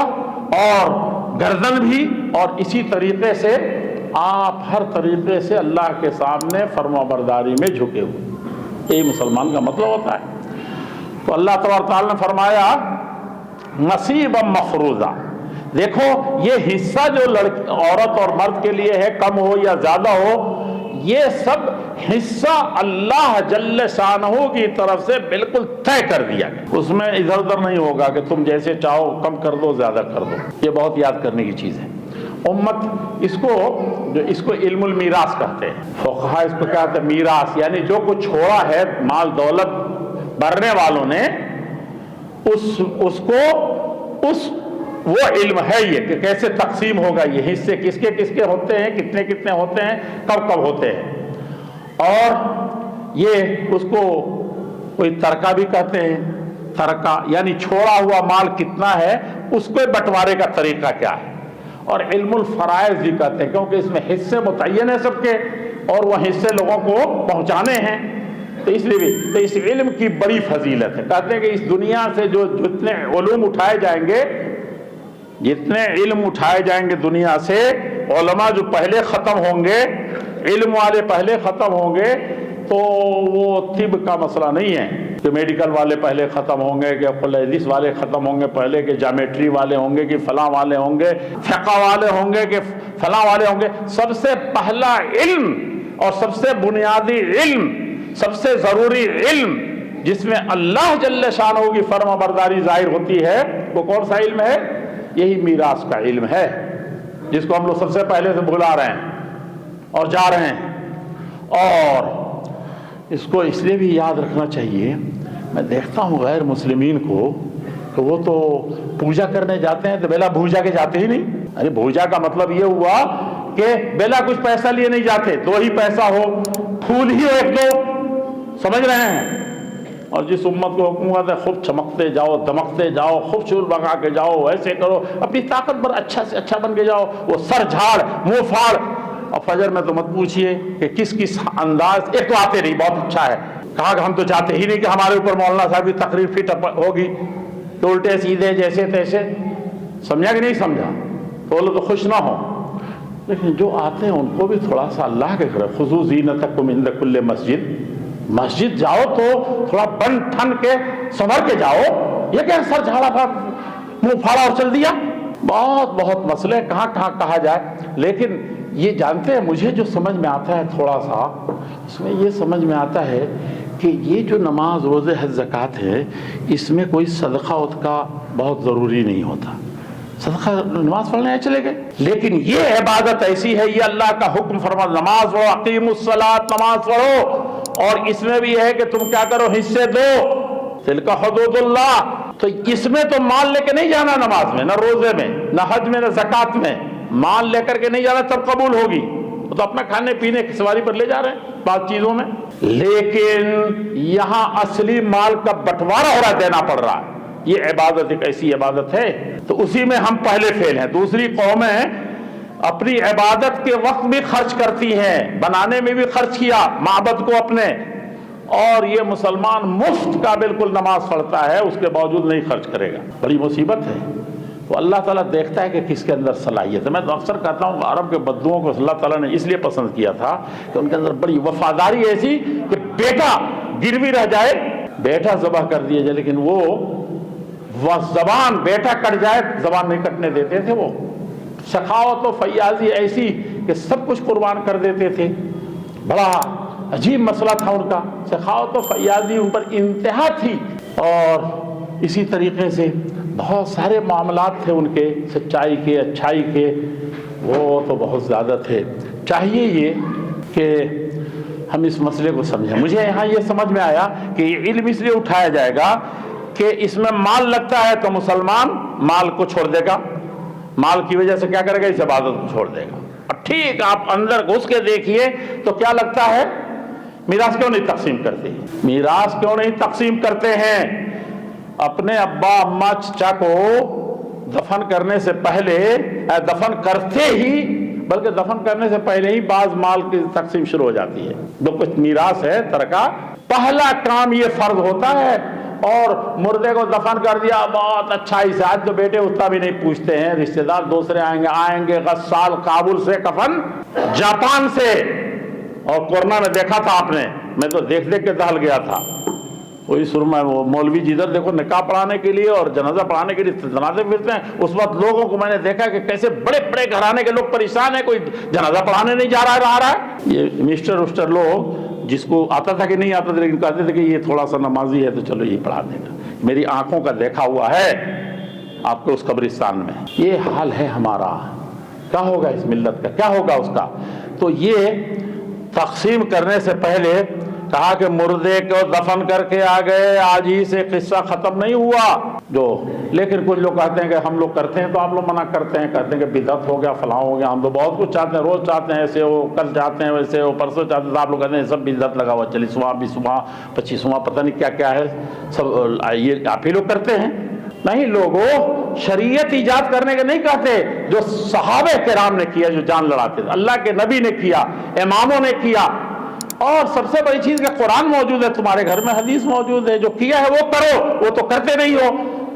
اور گردن بھی، اور اسی طریقے سے آپ ہر طریقے سے اللہ کے سامنے فرما برداری میں جھکے ہوئے. یہی مسلمان کا مطلب ہوتا ہے. تو اللہ تبارک تعالیٰ نے فرمایا نصیبا مفروضہ. دیکھو یہ حصہ جو عورت اور مرد کے لیے ہے، کم ہو یا زیادہ ہو، یہ سب حصہ اللہ جل شانہ کی طرف سے بالکل طے کر دیا گیا. اس میں ادھر ادھر نہیں ہوگا کہ تم جیسے چاہو کم کر دو، زیادہ کر دو. یہ بہت یاد کرنے کی چیز ہے. امت اس کو علم المیراث کہتے ہیں. فقہا اس کو کہتے ہیں میراث، یعنی جو کچھ چھوڑا ہے مال دولت بھرنے والوں نے، اس کو وہ علم ہے یہ کہ کیسے تقسیم ہوگا، یہ حصے کس کے ہوتے ہیں، کتنے ہوتے ہیں، کب ہوتے ہیں. اور یہ اس کو کوئی ترکہ بھی کہتے ہیں. ترکہ یعنی چھوڑا ہوا مال کتنا ہے، اس کو بٹوارے کا طریقہ کیا ہے. اور علم الفرائض بھی کہتے ہیں، کیونکہ اس میں حصے متعین ہیں سب کے، اور وہ حصے لوگوں کو پہنچانے ہیں. تو اس لیے بھی تو اس علم کی بڑی فضیلت ہے. کہتے ہیں کہ اس دنیا سے جتنے علوم اٹھائے جائیں گے، جتنے علم اٹھائے جائیں گے دنیا سے، علماء جو پہلے ختم ہوں گے، علم والے پہلے ختم ہوں گے، تو وہ طب کا مسئلہ نہیں ہے کہ میڈیکل والے پہلے ختم ہوں گے، کہ حدیث والے ختم ہوں گے پہلے، کہ جامیٹری والے ہوں گے، کہ فلاں والے ہوں گے، فقہ والے ہوں گے، کہ فلاں والے ہوں گے. سب سے پہلا علم اور سب سے بنیادی علم، سب سے ضروری علم جس میں اللہ جل شانہ کی فرما برداری ظاہر ہوتی ہے، وہ کون سا علم ہے؟ یہی میراث کا علم ہے، جس کو ہم لوگ سب سے پہلے سے بھلا رہے ہیں اور جا رہے ہیں. اور اس کو اس لیے بھی یاد رکھنا چاہیے. میں دیکھتا ہوں غیر مسلمین کو کہ وہ تو پوجا کرنے جاتے ہیں تو بیلا بھوجا کے جاتے ہی نہیں. ارے بھوجا کا مطلب یہ ہوا کہ بیلا کچھ پیسہ لیے نہیں جاتے، 2 ہی پیسہ ہو، پھول ہی ہو 1-2، سمجھ رہے ہیں. اور جس امت کو حکومت ہے خوب چمکتے جاؤ، دمکتے جاؤ، خوب شور بگا کے جاؤ، ایسے کرو، اپنی طاقت پر اچھا سے اچھا بن کے جاؤ. وہ سر جھاڑ منہ پھاڑ. اور فجر میں تو مت پوچھئے کہ کس انداز، ایک تو آتے نہیں، بہت اچھا ہے، کہا کہ ہم تو چاہتے ہی نہیں کہ ہمارے اوپر مولانا صاحب کی تقریر فٹ ہوگی، تو الٹے سیدھے جیسے تیسے. سمجھا کہ نہیں سمجھا؟ تو بولو تو خوش نہ ہو. لیکن جو آتے ہیں ان کو بھی تھوڑا سا اللہ کے گھر خذو زینتکم عند کل مسجد جاؤ تو تھوڑا بن ٹھن کے سنور کے جاؤ، یہ کہ سر جھاڑا تھا منہ پھاڑا اور چل دیا. بہت مسئلے کہاں کہا جائے. لیکن یہ جانتے ہیں مجھے جو سمجھ میں آتا ہے تھوڑا سا، اس میں یہ سمجھ میں آتا ہے کہ یہ جو نماز روزے حج زکوٰۃ ہے اس میں کوئی صدقہ کا بہت ضروری نہیں ہوتا. صدقہ نماز پڑھنے آئے چلے گئے، لیکن یہ عبادت ایسی ہے، یہ اللہ کا حکم فرما نماز پڑھو، اقیموا الصلاۃ، نماز پڑھو. اور اس میں بھی ہے کہ تم کیا کرو، حصے دو. تلک حدود اللہ. تو اس میں تو مال لے کے نہیں جانا نماز میں، نہ روزے میں، نہ حج میں، نہ زکوٰۃ میں. مال لے کر کے نہیں جانا تب قبول ہوگی. وہ تو اپنا کھانے پینے کی سواری پر لے جا رہے ہیں بعض چیزوں میں. لیکن یہاں اصلی مال کا بٹوارا ہو رہا ہے، دینا پڑ رہا ہے. یہ عبادت ایک ایسی عبادت ہے، تو اسی میں ہم پہلے فیل ہیں. دوسری قومیں اپنی عبادت کے وقت بھی خرچ کرتی ہیں، بنانے میں بھی خرچ کیا معبد کو اپنے، اور یہ مسلمان مفت کا بالکل نماز پڑھتا ہے، اس کے باوجود نہیں خرچ کرے گا. بڑی مصیبت ہے. تو اللہ تعالیٰ دیکھتا ہے کہ کس کے اندر صلاحیت ہے. میں تو اکثر کہتا ہوں عرب کے بدوؤں کو اللہ تعالیٰ نے اس لیے پسند کیا تھا کہ ان کے اندر بڑی وفاداری ایسی کہ بیٹا گروی رہ جائے، بیٹا ذبح کر دیا جائے، لیکن وہ زبان بیٹا کٹ جائے زبان نہیں کٹنے دیتے تھے. وہ سخاوت و فیاضی ایسی کہ سب کچھ قربان کر دیتے تھے. بڑا عجیب مسئلہ تھا ان کا. سخاوت و فیاضی ان پر انتہا تھی. اور اسی طریقے سے بہت سارے معاملات تھے ان کے، سچائی کے، اچھائی کے، وہ تو بہت زیادہ تھے. چاہیے یہ کہ ہم اس مسئلے کو سمجھیں. مجھے یہاں یہ سمجھ میں آیا کہ یہ علم اس لیے اٹھایا جائے گا کہ اس میں مال لگتا ہے تو مسلمان مال کو چھوڑ دے گا، مال کی وجہ سے کیا کرے گا، اس عبادت کو چھوڑ دے گا. ٹھیک آپ اندر گھس کے دیکھیے تو کیا لگتا ہے، میراث کیوں نہیں تقسیم کرتے؟ میراث کیوں نہیں تقسیم کرتے ہیں؟ اپنے ابا اماں چچا کو دفن کرنے سے پہلے، دفن کرتے ہی، بلکہ دفن کرنے سے پہلے ہی بعض مال کی تقسیم شروع ہو جاتی ہے. جو کچھ میراث ہے ترکہ، پہلا کام یہ فرض ہوتا ہے. اور مردے کو دفن کر دیا بہت اچھائی سے. آج تو بیٹے اتنا بھی نہیں پوچھتے ہیں، رشتہ دار دوسرے آئیں گے غسال کابل سے کفن، جاپان سے. اور کورونا میں دیکھا تھا آپ نے، میں تو دیکھ کے دہل گیا تھا. وہی سرما وہ مولوی جدھر دیکھو نکاح پڑھانے کے لیے اور جنازہ پڑھانے کے لیے جنازے پھرتے ہیں. اس وقت لوگوں کو میں نے دیکھا کہ کیسے بڑے بڑے گھرانے کے لوگ پریشان ہیں، کوئی جنازہ پڑھانے نہیں جا رہا ہے. یہ مسٹر لوگ جس کو آتا تھا کہ نہیں آتا تھا، لیکن کہتے تھے کہ یہ تھوڑا سا نمازی ہے تو چلو یہ پڑھا دے گا. میری آنکھوں کا دیکھا ہوا ہے آپ کو اس قبرستان میں. یہ حال ہے ہمارا. کیا ہوگا اس ملت کا، کیا ہوگا اس کا؟ تو یہ تقسیم کرنے سے پہلے کہا کہ مردے کو دفن کر کے آ گئے، آج ہی سے قصہ ختم نہیں ہوا. لیکن کچھ لوگ کہتے ہیں کہ ہم لوگ کرتے ہیں تو آپ لوگ منع کرتے ہیں، کہتے ہیں کہ بدعت ہو گیا، فلاں ہو گیا. ہم تو بہت کچھ چاہتے ہیں، روز چاہتے ہیں، ایسے ہو، کل چاہتے ہیں ویسے ہو، پرسوں چاہتے ہیں. آپ لوگ کہتے ہیں سب بدعت لگا ہوا، 40واں 20واں 25واں پتہ نہیں کیا کیا ہے، سب یہ آپ ہی لوگ کرتے ہیں. نہیں، لوگوں شریعت ایجاد کرنے کے نہیں کہتے. جو صحابہ کرام نے کیا، جو جان لڑاتے تھے، اللہ کے نبی نے کیا، اماموں نے کیا. اور سب سے بڑی چیز کہ قرآن موجود ہے تمہارے گھر میں، حدیث موجود ہے. جو کیا ہے وہ کرو، وہ تو کرتے نہیں ہو.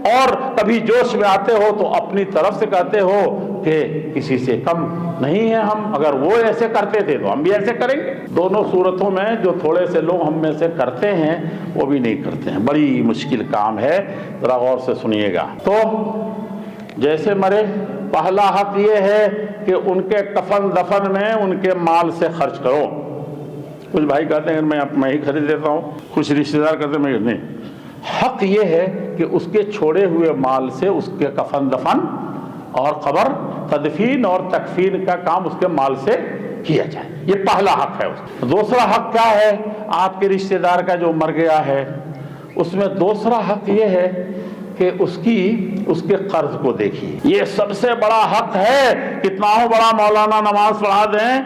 اور کبھی جوش میں آتے ہو تو اپنی طرف سے کہتے ہو کہ کسی سے کم نہیں ہیں ہم، اگر وہ ایسے کرتے تھے تو ہم بھی ایسے کریں گے. دونوں صورتوں میں جو تھوڑے سے لوگ ہم میں سے کرتے ہیں وہ بھی نہیں کرتے ہیں. بڑی مشکل کام ہے، ذرا غور سے سنیے گا. تو جیسے مرے، پہلا حق یہ ہے کہ ان کے کفن دفن میں ان کے مال سے خرچ کرو. کچھ بھائی کہتے ہیں میں ہی خرید دیتا ہوں، کچھ رشتہ دار کہتے ہیں نہیں. حق یہ ہے کہ اس کے چھوڑے ہوئے مال سے اس کے کفن دفن اور قبر تدفین اور تکفین کا کام اس کے مال سے کیا جائے. یہ پہلا حق ہے اس کا. دوسرا حق کیا ہے؟ آپ کے رشتہ دار کا جو مر گیا ہے اس میں دوسرا حق یہ ہے کہ اس کے قرض کو دیکھیے. یہ سب سے بڑا حق ہے. کتنا ہو بڑا مولانا نماز پڑھا دیں،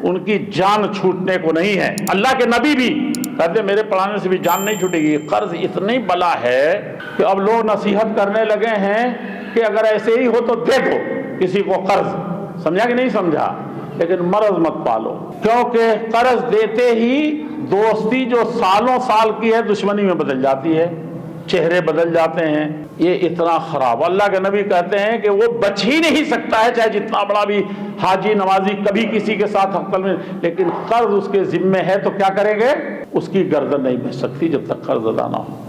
ان کی جان چھوٹنے کو نہیں ہے. اللہ کے نبی بھی کہتے میرے پڑھانے سے بھی جان نہیں چھوٹے گی. قرض اتنی بلا ہے کہ اب لوگ نصیحت کرنے لگے ہیں کہ اگر ایسے ہی ہو تو دے دو کسی کو قرض. سمجھا کہ نہیں سمجھا؟ لیکن مرض مت پالو، کیونکہ قرض دیتے ہی دوستی جو سالوں سال کی ہے دشمنی میں بدل جاتی ہے، چہرے بدل جاتے ہیں. یہ اتنا خراب، اللہ کے نبی کہتے ہیں کہ وہ بچ ہی نہیں سکتا ہے، چاہے جتنا بڑا بھی حاجی نمازی کبھی کسی کے ساتھ حق میں، لیکن قرض اس کے ذمے ہے تو کیا کریں گے؟ اس کی گردن نہیں بچ سکتی جب تک قرض ادا نہ ہو۔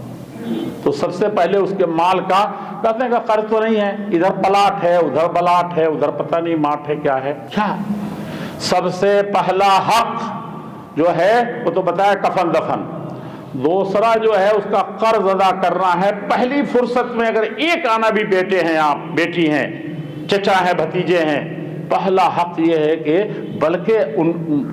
تو سب سے پہلے اس کے مال کا کہتے ہیں کہ قرض تو نہیں ہے، ادھر پلاٹ ہے ادھر بلاٹ ہے ادھر پتہ نہیں ماٹ ہے کیا ہے، کیا سب سے پہلا حق جو ہے وہ تو بتایا کفن دفن، دوسرا جو ہے اس کا قرض ادا کرنا ہے۔ پہلی فرصت میں اگر ایک آنا بھی بیٹے ہیں آپ بیٹی ہیں چچا ہیں بھتیجے ہیں، پہلا حق یہ ہے کہ بلکہ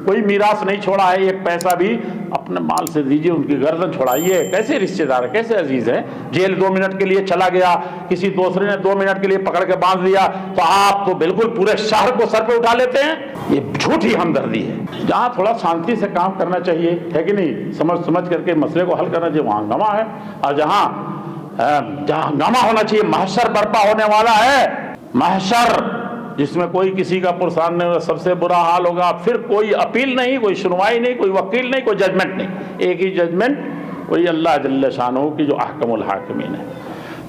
کوئی میراث نہیں چھوڑا ہے، ایک پیسہ بھی اپنے مال سے دیجئے، ان کی گردن چھوڑائیے۔ کیسے رشتہ دار ہے، کیسے عزیز ہے، جیل 2 منٹ کے لیے چلا گیا، کسی دوسرے نے 2 منٹ کے لیے پکڑ کے باندھ دیا تو آپ تو بالکل پورے شہر کو سر پہ اٹھا لیتے ہیں، یہ جھوٹی ہمدردی ہے۔ جہاں تھوڑا شانتی سے کام کرنا چاہیے ہے کہ نہیں، سمجھ کر کے مسئلے کو حل کرنا چاہیے، وہاں ہنگامہ ہے، اور جہاں ہنگامہ ہونا چاہیے، محشر برپا ہونے والا ہے، محشر جس میں کوئی کسی کا پرسان نہیں ہوگا، سب سے برا حال ہوگا، پھر کوئی اپیل نہیں، کوئی سنوائی نہیں، کوئی وکیل نہیں، کوئی ججمنٹ نہیں، ایک ہی ججمنٹ، وہی اللہ جل شانہ کی جو احکم الحاکمین ہے۔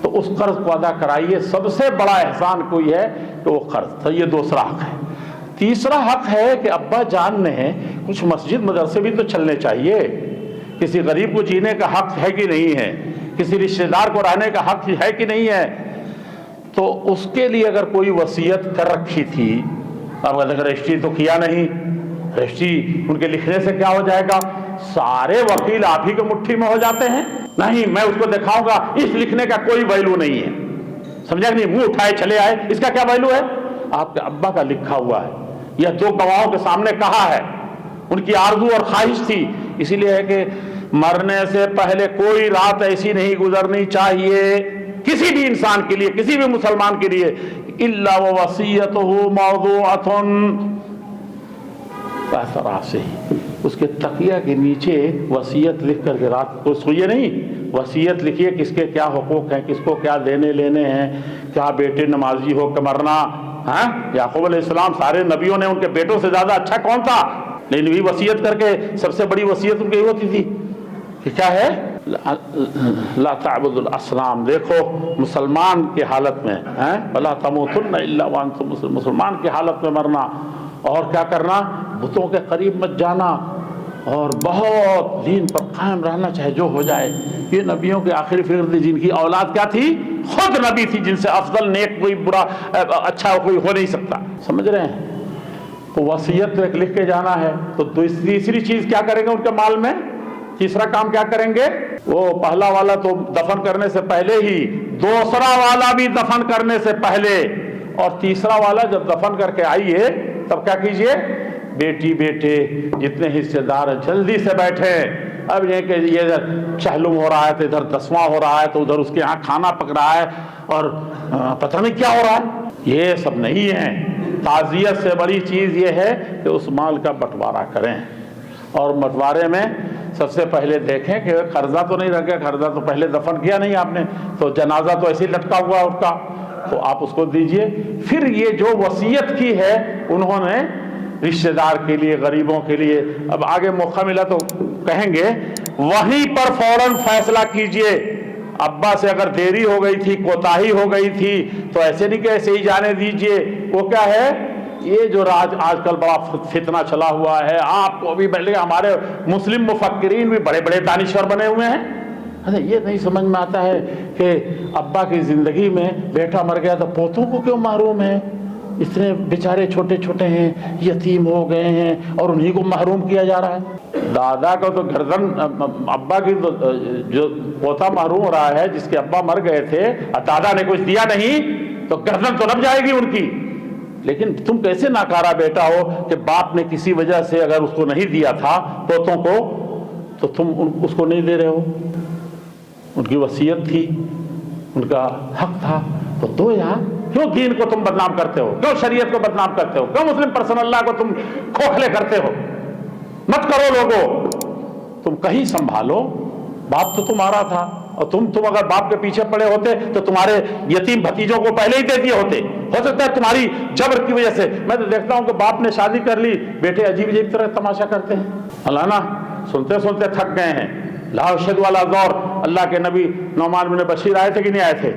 تو اس قرض کو ادا کرائیے، سب سے بڑا احسان کوئی ہے کہ وہ قرض، تو یہ دوسرا حق ہے۔ تیسرا حق ہے کہ ابا جان نے کچھ مسجد مدرسے بھی تو چلنے چاہیے، کسی غریب کو جینے کا حق ہے کہ نہیں ہے، کسی رشتہ دار کو رہنے کا حق ہے کہ نہیں ہے، تو اس کے لیے اگر کوئی وصیت کر رکھی تھی، اب اگر رجسٹری تو کیا نہیں، رجسٹری ان کے لکھنے سے کیا ہو جائے گا، سارے وکیل آپ ہی کے مٹھی میں ہو جاتے ہیں، نہیں میں اس کو دکھاؤں گا، اس لکھنے کا کوئی ویلو نہیں ہے، سمجھا کہ نہیں، منہ اٹھائے چلے آئے، اس کا کیا ویلو ہے؟ آپ کے ابا کا لکھا ہوا ہے، یا 2 گواہوں کے سامنے کہا ہے، ان کی آرزو اور خواہش تھی، اسی لیے ہے کہ مرنے سے پہلے کوئی رات ایسی نہیں گزرنی چاہیے کسی بھی انسان کے لیے، کسی بھی مسلمان کے لیے، الا وصیتہ موضوعۃ تحت راسہ، اس کے تکیہ کے نیچے وصیت لکھ کر کے رات کو سوئیے نہیں، وصیت لکھیے کس کے کیا حقوق ہیں، کس کو کیا دینے لینے ہیں، کیا بیٹے نمازی ہو کہ مرنا، ہاں یعقوب علیہ السلام سارے نبیوں نے ان کے بیٹوں سے زیادہ اچھا کون تھا، لیکن بھی وصیت کر کے سب سے بڑی وصیت ان کی ہوتی تھی کہ کیا ہے، لا تعبد الاصنام، دیکھو مسلمان کی حالت میں، ولا تموتن الا وانتم مسلمون، مسلمان کی حالت میں مرنا، اور کیا کرنا، بتوں کے قریب مت جانا، اور بہت دین پر قائم رہنا چاہے جو ہو جائے۔ یہ نبیوں کے آخری فکر تھی، جن کی اولاد کیا تھی، خود نبی تھی، جن سے افضل نیک کوئی برا اچھا کوئی ہو نہیں سکتا، سمجھ رہے ہیں؟ تو وصیت تو ایک لکھ کے جانا ہے، تو تیسری چیز کیا کریں گے ان کے مال میں، تیسرا کام کیا کریں گے، وہ پہلا والا تو دفن کرنے سے پہلے ہی، دوسرا والا بھی دفن کرنے سے پہلے، اور تیسرا والا جب دفن کر کے آئیے تب کیا کیجئے، بیٹی بیٹے جتنے حصے دار ہیں جلدی سے بیٹھے، اب یہ کہ یہ چہلم ہو رہا ہے تو ادھر دسواں ہو رہا ہے تو ادھر اس کے یہاں کھانا پک رہا ہے اور پتہ نہیں کیا ہو رہا ہے، یہ سب نہیں ہے۔ تعزیت سے بڑی چیز یہ ہے کہ اس مال کا بٹوارا کریں، اور بٹوارے میں سب سے پہلے دیکھیں کہ قرضہ تو نہیں رکھ گیا، قرضہ تو پہلے دفن کیا نہیں آپ نے، تو جنازہ تو ایسے ہی لٹکا ہوا اس کا، تو آپ اس کو دیجئے۔ پھر یہ جو وصیت کی ہے انہوں نے رشتہ دار کے لیے، غریبوں کے لیے، اب آگے موقع ملا تو کہیں گے، وہیں پر فوراً فیصلہ کیجئے۔ ابا سے اگر دیری ہو گئی تھی، کوتاہی ہو گئی تھی، تو ایسے نہیں کہ ایسے ہی جانے دیجئے۔ وہ کیا ہے، یہ جو آج کل بڑا فتنہ چلا ہوا ہے، آپ کو بھی بلکہ ہمارے مسلم مفکرین بھی بڑے بڑے دانشور بنے ہوئے ہیں، یہ نہیں سمجھ میں آتا ہے کہ ابا کی زندگی میں بیٹا مر گیا تو پوتوں کو کیوں محروم ہے، اتنے بیچارے چھوٹے چھوٹے ہیں، یتیم ہو گئے ہیں اور انہی کو محروم کیا جا رہا ہے۔ دادا کو تو گردن، ابا کی جو پوتا محروم ہو رہا ہے جس کے ابا مر گئے تھے اور دادا نے کچھ دیا نہیں تو گردن تو لگ جائے گی ان کی۔ لیکن تم کیسے ناکارہ بیٹا ہو کہ باپ نے کسی وجہ سے اگر اس کو نہیں دیا تھا پوتوں کو تو تم اس کو نہیں دے رہے ہو، ان کی وصیت تھی، ان کا حق تھا تو دو یار۔ کیوں دین کو تم بدنام کرتے ہو، کیوں شریعت کو بدنام کرتے ہو، کیوں مسلم پرسن اللہ کو تم کھوکھلے کرتے ہو؟ مت کرو لوگو، تم کہیں سنبھالو، باپ تو تمہارا تھا، اور تم اگر باپ کے پیچھے پڑے ہوتے تو تمہارے یتیم بھتیجوں کو پہلے ہی دے دیے ہوتے۔ ہو سکتا ہے تمہاری جبر کی وجہ سے، میں تو دیکھتا ہوں کہ باپ نے شادی کر لی، بیٹے عجیب عجیب طرح تماشا کرتے ہیں، مولانا سنتے سنتے تھک گئے ہیں۔ لا شد والا دور، اللہ کے نبی نعمان بن بشیر آئے تھے کہ نہیں آئے تھے؟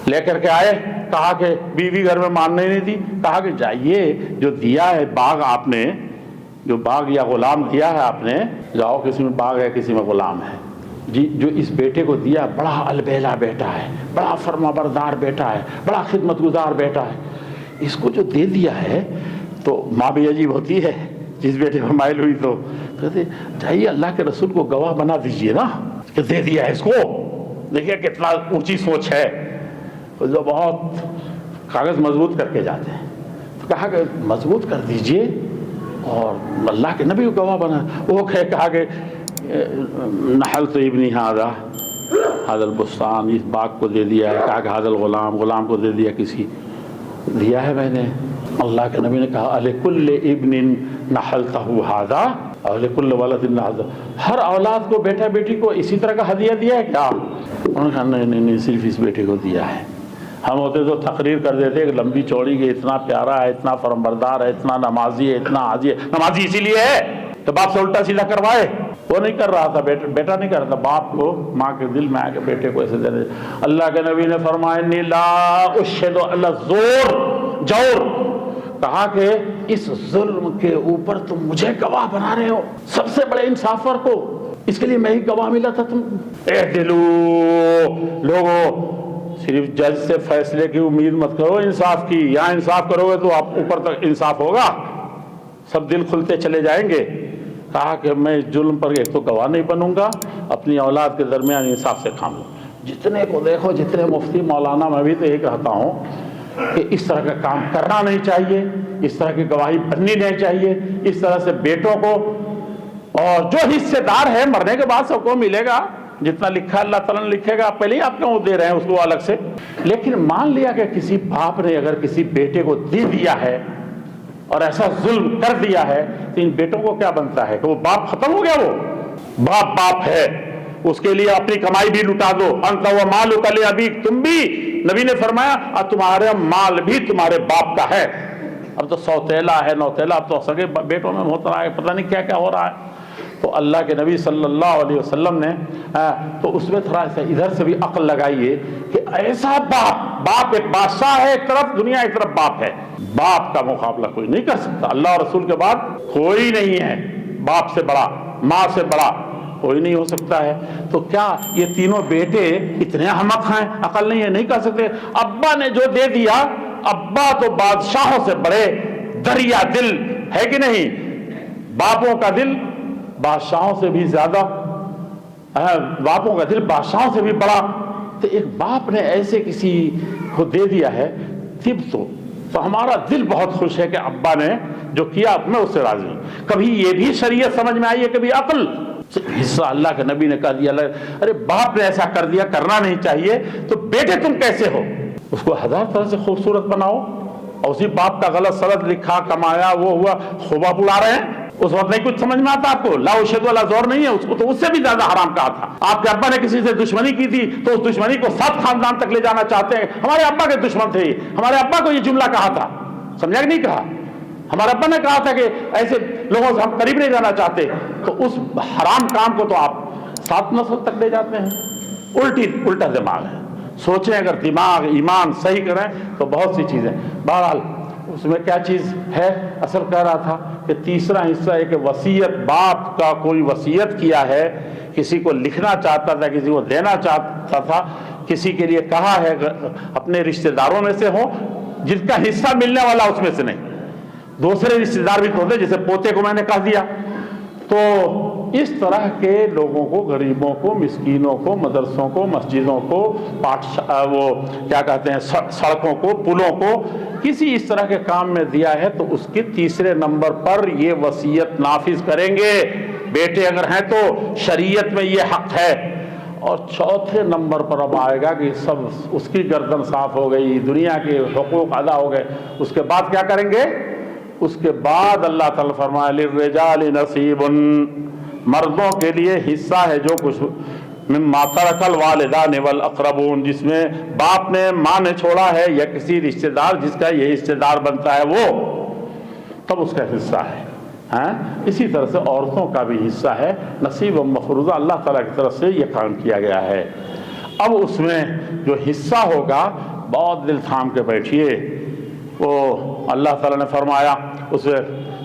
لے کر کے آئے، کہا کہ بیوی گھر میں ماننے نہیں تھی، کہا کہ جائیے جو دیا ہے باغ آپ نے، جو باغ یا غلام دیا ہے آپ نے، جاؤ کسی میں باغ ہے کسی میں غلام ہے جی، جو اس بیٹے کو دیا بڑا البیلا بیٹا ہے، بڑا فرما بردار بیٹا ہے، بڑا خدمت گزار بیٹا ہے، اس کو جو دے دیا ہے تو ماں بھی عجیب ہوتی ہے جس بیٹے پر مائل ہوئی تو کہتے جائیے اللہ کے رسول کو گواہ بنا دیجئے نا کہ دے دیا ہے اس کو، دیکھیے کتنا اونچی سوچ ہے، جو بہت کاغذ مضبوط کر کے جاتے ہیں، تو کہا کہ مضبوط کر دیجئے اور اللہ کے نبی کو گواہ بنا، وہ کہا کہ نحلت ابنی ھذا البستان، اس باغ کو دے دیا ہے، کہا کہ ھذا الغلام، غلام کو دے دیا، کسی دیا ہے میں نے۔ اللہ کے نبی نے کہا لکل ابن نحلتہ ھذا اور لکل ولد ھذا، ہر اولاد کو بیٹا بیٹی کو اسی طرح کا ہدیہ دیا ہے کیا؟ انہوں نے کہا نہیں صرف اس بیٹے کو دیا ہے۔ ہم ہوتے تو تقریر کر دیتے کہ لمبی چوڑی کہ اتنا پیارا ہے، اتنا فرمبردار ہے، اتنا نمازی ہے، اتنا حاجی ہے۔ نمازی اسی لیے ہے کہ باپ سے الٹا سیدھا کروائے، وہ نہیں کر رہا تھا، بیٹا نہیں کر رہا تھا، باپ کو ماں کے دل میں آ کے بیٹے کو ایسے دینے۔ اللہ کے نبی نے فرمایا انی لا اشہد علی الزور، جور، کہا کہ اس ظلم کے اوپر تم مجھے گواہ بنا رہے ہو، سب سے بڑے انصافر کو، اس کے لیے میں ہی گواہ ملا تھا تم۔ اعدلو، لوگوں صرف جج سے فیصلے کی امید مت کرو انصاف کی، یہاں انصاف کرو گے تو آپ اوپر تک انصاف ہوگا، سب دل کھلتے چلے جائیں گے۔ کہا کہ میں اس ظلم پر ایک تو گواہ نہیں بنوں گا، اپنی اولاد کے درمیان انصاف سے کام لوں۔ جتنے کو دیکھو، جتنے مفتی مولانا، میں بھی تو یہی کہتا ہوں کہ اس طرح کا کام کرنا نہیں چاہیے، اس طرح کی گواہی بننی نہیں چاہیے، اس طرح سے بیٹوں کو، اور جو حصے دار ہے مرنے کے بعد سب کو ملے گا، جتنا لکھا اللہ تعالیٰ نے لکھے گا، پہلے ہی آپ کیوں دے رہے ہیں اس کو الگ سے؟ لیکن مان لیا کہ کسی باپ نے اگر کسی بیٹے کو دے دیا ہے اور ایسا ظلم کر دیا ہے تو ان بیٹوں کو کیا بنتا ہے کہ وہ باپ ختم ہو گیا؟ وہ باپ ہے، اس کے لیے اپنی کمائی بھی لٹا دو۔ انت و مالک لابیک، تم بھی، نبی نے فرمایا تمہارا مال بھی تمہارے باپ کا ہے۔ اب تو سوتیلا ہے، نوتیلا، اب تو سگے بیٹوں میں ہوتا رہا ہے، پتہ نہیں کیا کیا ہو رہا ہے۔ تو اللہ کے نبی صلی اللہ علیہ وسلم نے تو اس میں تھوڑا سا ادھر سے بھی عقل لگائیے کہ ایسا باپ ایک بادشاہ ہے ایک طرف، دنیا ایک طرف باپ ہے، باپ کا مقابلہ کوئی نہیں کر سکتا، اللہ اور رسول کے بعد کوئی نہیں ہے، باپ سے بڑا، ماں سے بڑا کوئی نہیں ہو سکتا ہے۔ تو کیا یہ تینوں بیٹے اتنے احمق ہیں، عقل نہیں ہے، نہیں کر سکتے؟ ابا نے جو دے دیا، ابا تو بادشاہوں سے بڑے دریا دل ہے کہ نہیں؟ باپوں کا دل بادشاہوں سے بھی زیادہ، باپوں کا دل بادشاہوں سے بھی بڑا۔ تو ایک باپ نے ایسے کسی کو دے دیا ہے، تو ہمارا دل بہت خوش ہے کہ ابا نے جو کیا میں اس سے راضی ہوں۔ کبھی یہ بھی شریعت سمجھ میں آئی ہے، کبھی عقل؟ حصہ اللہ کے نبی نے کہہ دیا، ارے باپ نے ایسا کر دیا، کرنا نہیں چاہیے، تو بیٹے تم کیسے ہو؟ اس کو ہزار طرح سے خوبصورت بناؤ، اور اسی باپ کا غلط سلط لکھا، کمایا، وہ ہوا، خوبہ بلا رہے ہیں۔ اس وقت نہیں کچھ سمجھ میں آتا آپ کو، لا اشہد ولا زور نہیں ہے، اس کو تو اس سے بھی زیادہ حرام کہا تھا۔ آپ کے ابا نے کسی سے دشمنی کی تھی تو اس دشمنی کو سب خاندان تک لے جانا چاہتے ہیں، ہمارے ابا کے دشمن تھے، ہمارے ابا کو یہ جملہ کہا تھا، سمجھا کہ نہیں کہا؟ ہمارے ابا نے کہا تھا کہ ایسے لوگوں سے ہم قریب نہیں جانا چاہتے، تو اس حرام کام کو تو آپ 7 نسل تک لے جاتے ہیں۔ الٹا دماغ ہے، سوچیں اگر دماغ ایمان صحیح کریں تو بہت سی چیزیں۔ بہرحال اس میں کیا چیز ہے، اصل کہہ رہا تھا کہ تیسرا حصہ ہے کہ وصیت، باپ کا کوئی وصیت کیا ہے، کسی کو لکھنا چاہتا تھا، کسی کو دینا چاہتا تھا، کسی کے لیے کہا ہے، اپنے رشتہ داروں میں سے ہو جس کا حصہ ملنے والا اس میں سے نہیں، دوسرے رشتہ دار بھی تو ہوتے، جیسے پوتے کو میں نے کہہ دیا۔ تو اس طرح کے لوگوں کو، غریبوں کو، مسکینوں کو، مدرسوں کو، مسجدوں کو، وہ کیا کہتے ہیں، سڑکوں کو، پلوں کو کسی اس طرح کے کام میں دیا ہے تو اس کے تیسرے نمبر پر یہ وصیت نافذ کریں گے۔ بیٹے اگر ہیں تو شریعت میں یہ حق ہے۔ اور چوتھے نمبر پر اب آئے گا کہ سب اس کی گردن صاف ہو گئی، دنیا کے حقوق ادا ہو گئے، اس کے بعد کیا کریں گے؟ اس کے بعد اللہ تعالیٰ فرمایا للرجال نصیب، مردوں کے لیے حصہ ہے جو کچھ مما ترک الوالدان والاقربون، جس میں باپ نے، ماں نے چھوڑا ہے، یا کسی رشتہ دار جس کا یہ رشتہ دار بنتا ہے وہ، تب اس کا حصہ ہے۔ اسی طرح سے عورتوں کا بھی حصہ ہے، نصیب و مفروضہ اللہ تعالیٰ کی طرف سے یہ کام کیا گیا ہے۔ اب اس میں جو حصہ ہوگا بہت دل تھام کے بیٹھیے. وہ اللہ تعالیٰ نے فرمایا اس میں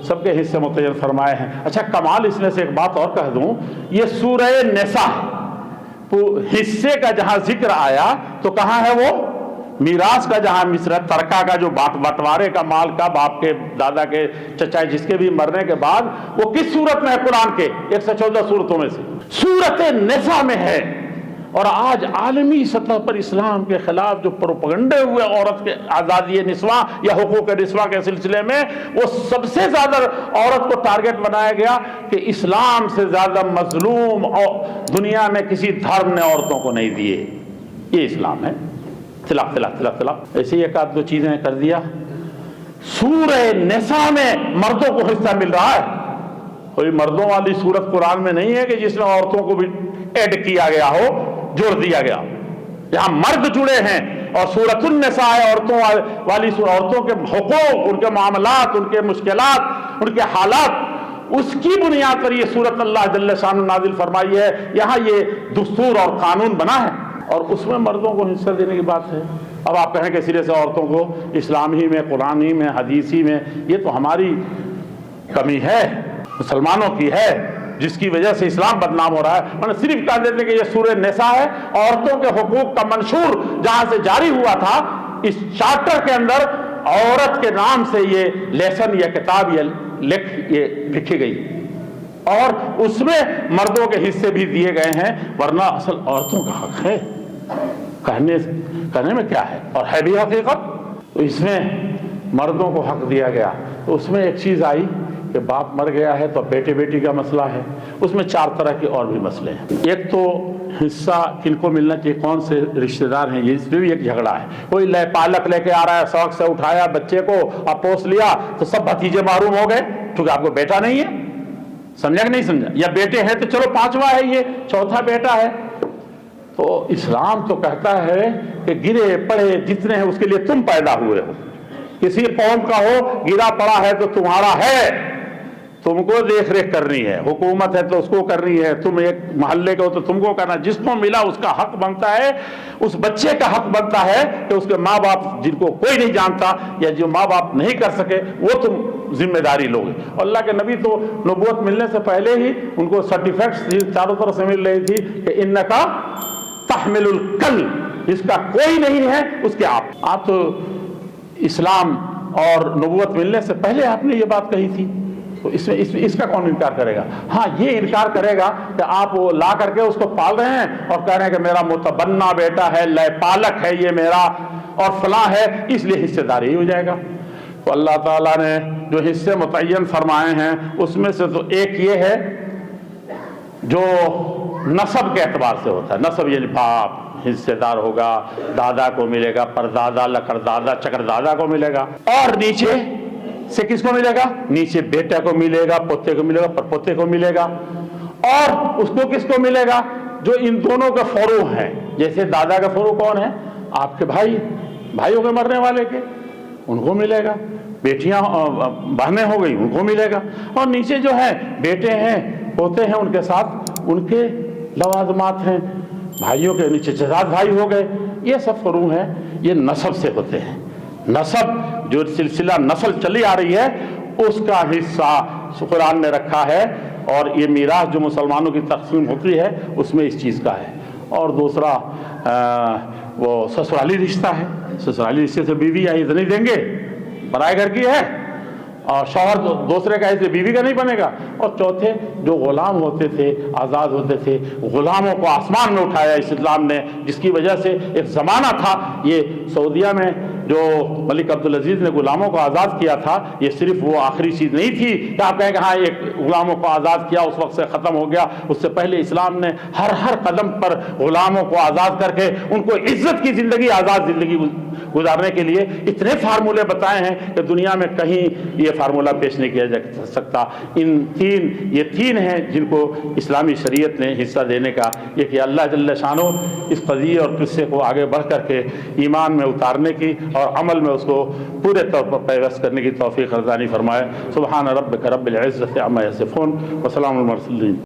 سب کے حصے متعین فرمائے ہیں. اچھا کمال اس میں سے ایک بات اور کہہ دوں, یہ سورہ نساء حصے کا جہاں ذکر آیا تو کہاں ہے وہ میراث کا, جہاں مصر ترکہ کا جو بٹوارے کا مال کا باپ کے دادا کے چچا جس کے بھی مرنے کے بعد, وہ کس صورت میں ہے قرآن کے 114 صورتوں میں سے سورۃ نساء میں ہے. اور آج عالمی سطح پر اسلام کے خلاف جو پروپگنڈے ہوئے عورت کے آزادی نسواں یا حقوق نسواں کے سلسلے میں, وہ سب سے زیادہ عورت کو ٹارگٹ بنایا گیا کہ اسلام سے زیادہ مظلوم اور دنیا میں کسی دھرم نے عورتوں کو نہیں دیے, یہ اسلام ہے. طلاق طلاق طلاق طلاق ایسے ہی ایک آدھ دو چیزیں کر دیا. سورہ نساء میں مردوں کو حصہ مل رہا ہے. کوئی مردوں والی صورت قرآن میں نہیں ہے کہ جس میں عورتوں کو بھی ایڈ کیا گیا ہو, جوڑ دیا گیا. یہاں مرد جڑے ہیں اور سورۃ النساء ہے عورتوں والی, عورتوں کے حقوق, ان کے معاملات, ان کے مشکلات, ان کے حالات, اس کی بنیاد پر یہ سورۃ اللہ جل شانہ نازل فرمائی ہے. یہاں یہ دستور اور قانون بنا ہے اور اس میں مردوں کو حصہ دینے کی بات ہے. اب آپ کہیں کہ سرے سے عورتوں کو اسلام ہی میں, قرآن ہی میں, حدیث ہی میں, یہ تو ہماری کمی ہے, مسلمانوں کی ہے, جس کی وجہ سے اسلام بدنام ہو رہا ہے. میں نے صرف کہہ دیتے کہ یہ سورہ نساء ہے, عورتوں کے حقوق کا منشور جہاں سے جاری ہوا تھا, اس چارٹر کے اندر عورت کے نام سے یہ لیسن یا کتاب یہ لکھی گئی اور اس میں مردوں کے حصے بھی دیے گئے ہیں. ورنہ اصل عورتوں کا حق ہے, کہنے میں کیا ہے, اور ہے بھی حقیقت. تو اس میں مردوں کو حق دیا گیا. تو اس میں ایک چیز آئی کہ باپ مر گیا ہے تو بیٹے بیٹی کا مسئلہ ہے. اس میں 4 طرح کے اور بھی مسئلے ہیں. ایک تو حصہ کن کو ملنا چاہیے, کون سے رشتہ دار ہیں, یہ اس میں بھی ایک جھگڑا ہے. کوئی لے پالک لے کے آ رہا ہے, شوق سے اٹھایا بچے کو, اب پوس لیا تو سب بھتیجے محروم ہو گئے کیونکہ آپ کو بیٹا نہیں ہے. سمجھا کہ نہیں سمجھا؟ یا بیٹے ہیں تو چلو 5واں ہے, یہ 4تھا بیٹا ہے. تو اسلام تو کہتا ہے کہ گرے پڑے جتنے ہیں اس کے لیے تم پیدا ہوئے ہو. کسی قوم کا ہو, گرا پڑا ہے تو تمہارا ہے, تم کو دیکھ ریکھ کرنی ہے. حکومت ہے تو اس کو کرنی ہے, تم ایک محلے کے ہو تو تم کو کرنا. جس کو ملا اس کا حق بنتا ہے, اس بچے کا حق بنتا ہے کہ اس کے ماں باپ جن کو کوئی نہیں جانتا یا جو ماں باپ نہیں کر سکے وہ تم ذمہ داری لوگے. اور اللہ کے نبی تو نبوت ملنے سے پہلے ہی ان کو سرٹیفکیٹس چاروں طرف سے مل رہی تھی کہ انکا تحمل الکل, جس کا کوئی نہیں ہے اس کے آپ تو اسلام اور نبوت ملنے سے پہلے آپ نے یہ بات کہی تھی. تو اس کا کون انکار کرے گا؟ ہاں یہ انکار کرے گا کہ آپ وہ لا کر کے اس کو پال رہے ہیں اور کہہ رہے ہیں کہ میرا متبنہ بیٹا ہے, لے پالک ہے یہ میرا اور فلاں ہے, اس لیے حصے داری ہو جائے گا. تو اللہ تعالیٰ نے جو حصے متعین فرمائے ہیں اس میں سے تو ایک یہ ہے جو نسب کے اعتبار سے ہوتا ہے. نسب یعنی باپ حصے دار ہوگا, دادا کو ملے گا, پردادا, لکڑدادا, چکردادا کو ملے گا. اور نیچے سے کس کو ملے گا؟ نیچے بیٹے کو ملے گا, پوتے کو ملے گا, پرپوتے کو ملے گا. اور اس کو کس کو ملے گا؟ جو ان دونوں کا فروع ہے. جیسے دادا کا فروع کون ہے؟ آپ کے بھائیوں کے مرنے والے کے, ان کو ملے گا. بیٹیاں بہنیں ہو گئی, ان کو ملے گا. اور نیچے جو ہے بیٹے ہیں, پوتے ہیں, ان کے ساتھ ان کے لوازمات ہیں, بھائیوں کے نیچے جزاد بھائی ہو گئے. یہ سب فروع ہیں, یہ نسب سے ہوتے ہیں. نسب جو سلسلہ نسل چلی آ رہی ہے اس کا حصہ قرآن نے رکھا ہے. اور یہ میراث جو مسلمانوں کی تقسیم ہوتی ہے اس میں اس چیز کا ہے. اور دوسرا وہ سسرالی رشتہ ہے. سسرالی رشتے سے بیوی یا اتنی دیں گے, برائے گھر کی ہے, اور شوہر دوسرے کا ایسے بیوی کا نہیں بنے گا. اور چوتھے جو غلام ہوتے تھے, آزاد ہوتے تھے, غلاموں کو آسمان میں اٹھایا اس اسلام نے, جس کی وجہ سے ایک زمانہ تھا یہ سعودیہ میں جو ملک عبدالعزیز نے غلاموں کو آزاد کیا تھا, یہ صرف وہ آخری چیز نہیں تھی کہ آپ کہیں کہ ہاں ایک غلاموں کو آزاد کیا اس وقت سے ختم ہو گیا. اس سے پہلے اسلام نے ہر قدم پر غلاموں کو آزاد کر کے ان کو عزت کی زندگی, آزاد زندگی گزارنے کے لیے اتنے فارمولے بتائے ہیں کہ دنیا میں کہیں یہ فارمولہ پیش نہیں کیا جا سکتا. یہ تین ہیں جن کو اسلامی شریعت نے حصہ دینے کا یہ کہ اللہ جل شانہ اس قضیے اور قصے کو آگے بڑھ کر کے ایمان میں اتارنے کی اور عمل میں اس کو پورے طور پر پیوست کرنے کی توفیق رضانی فرمائے. سبحان ربک رب العزت عما یصفون وسلام علی المرسلین.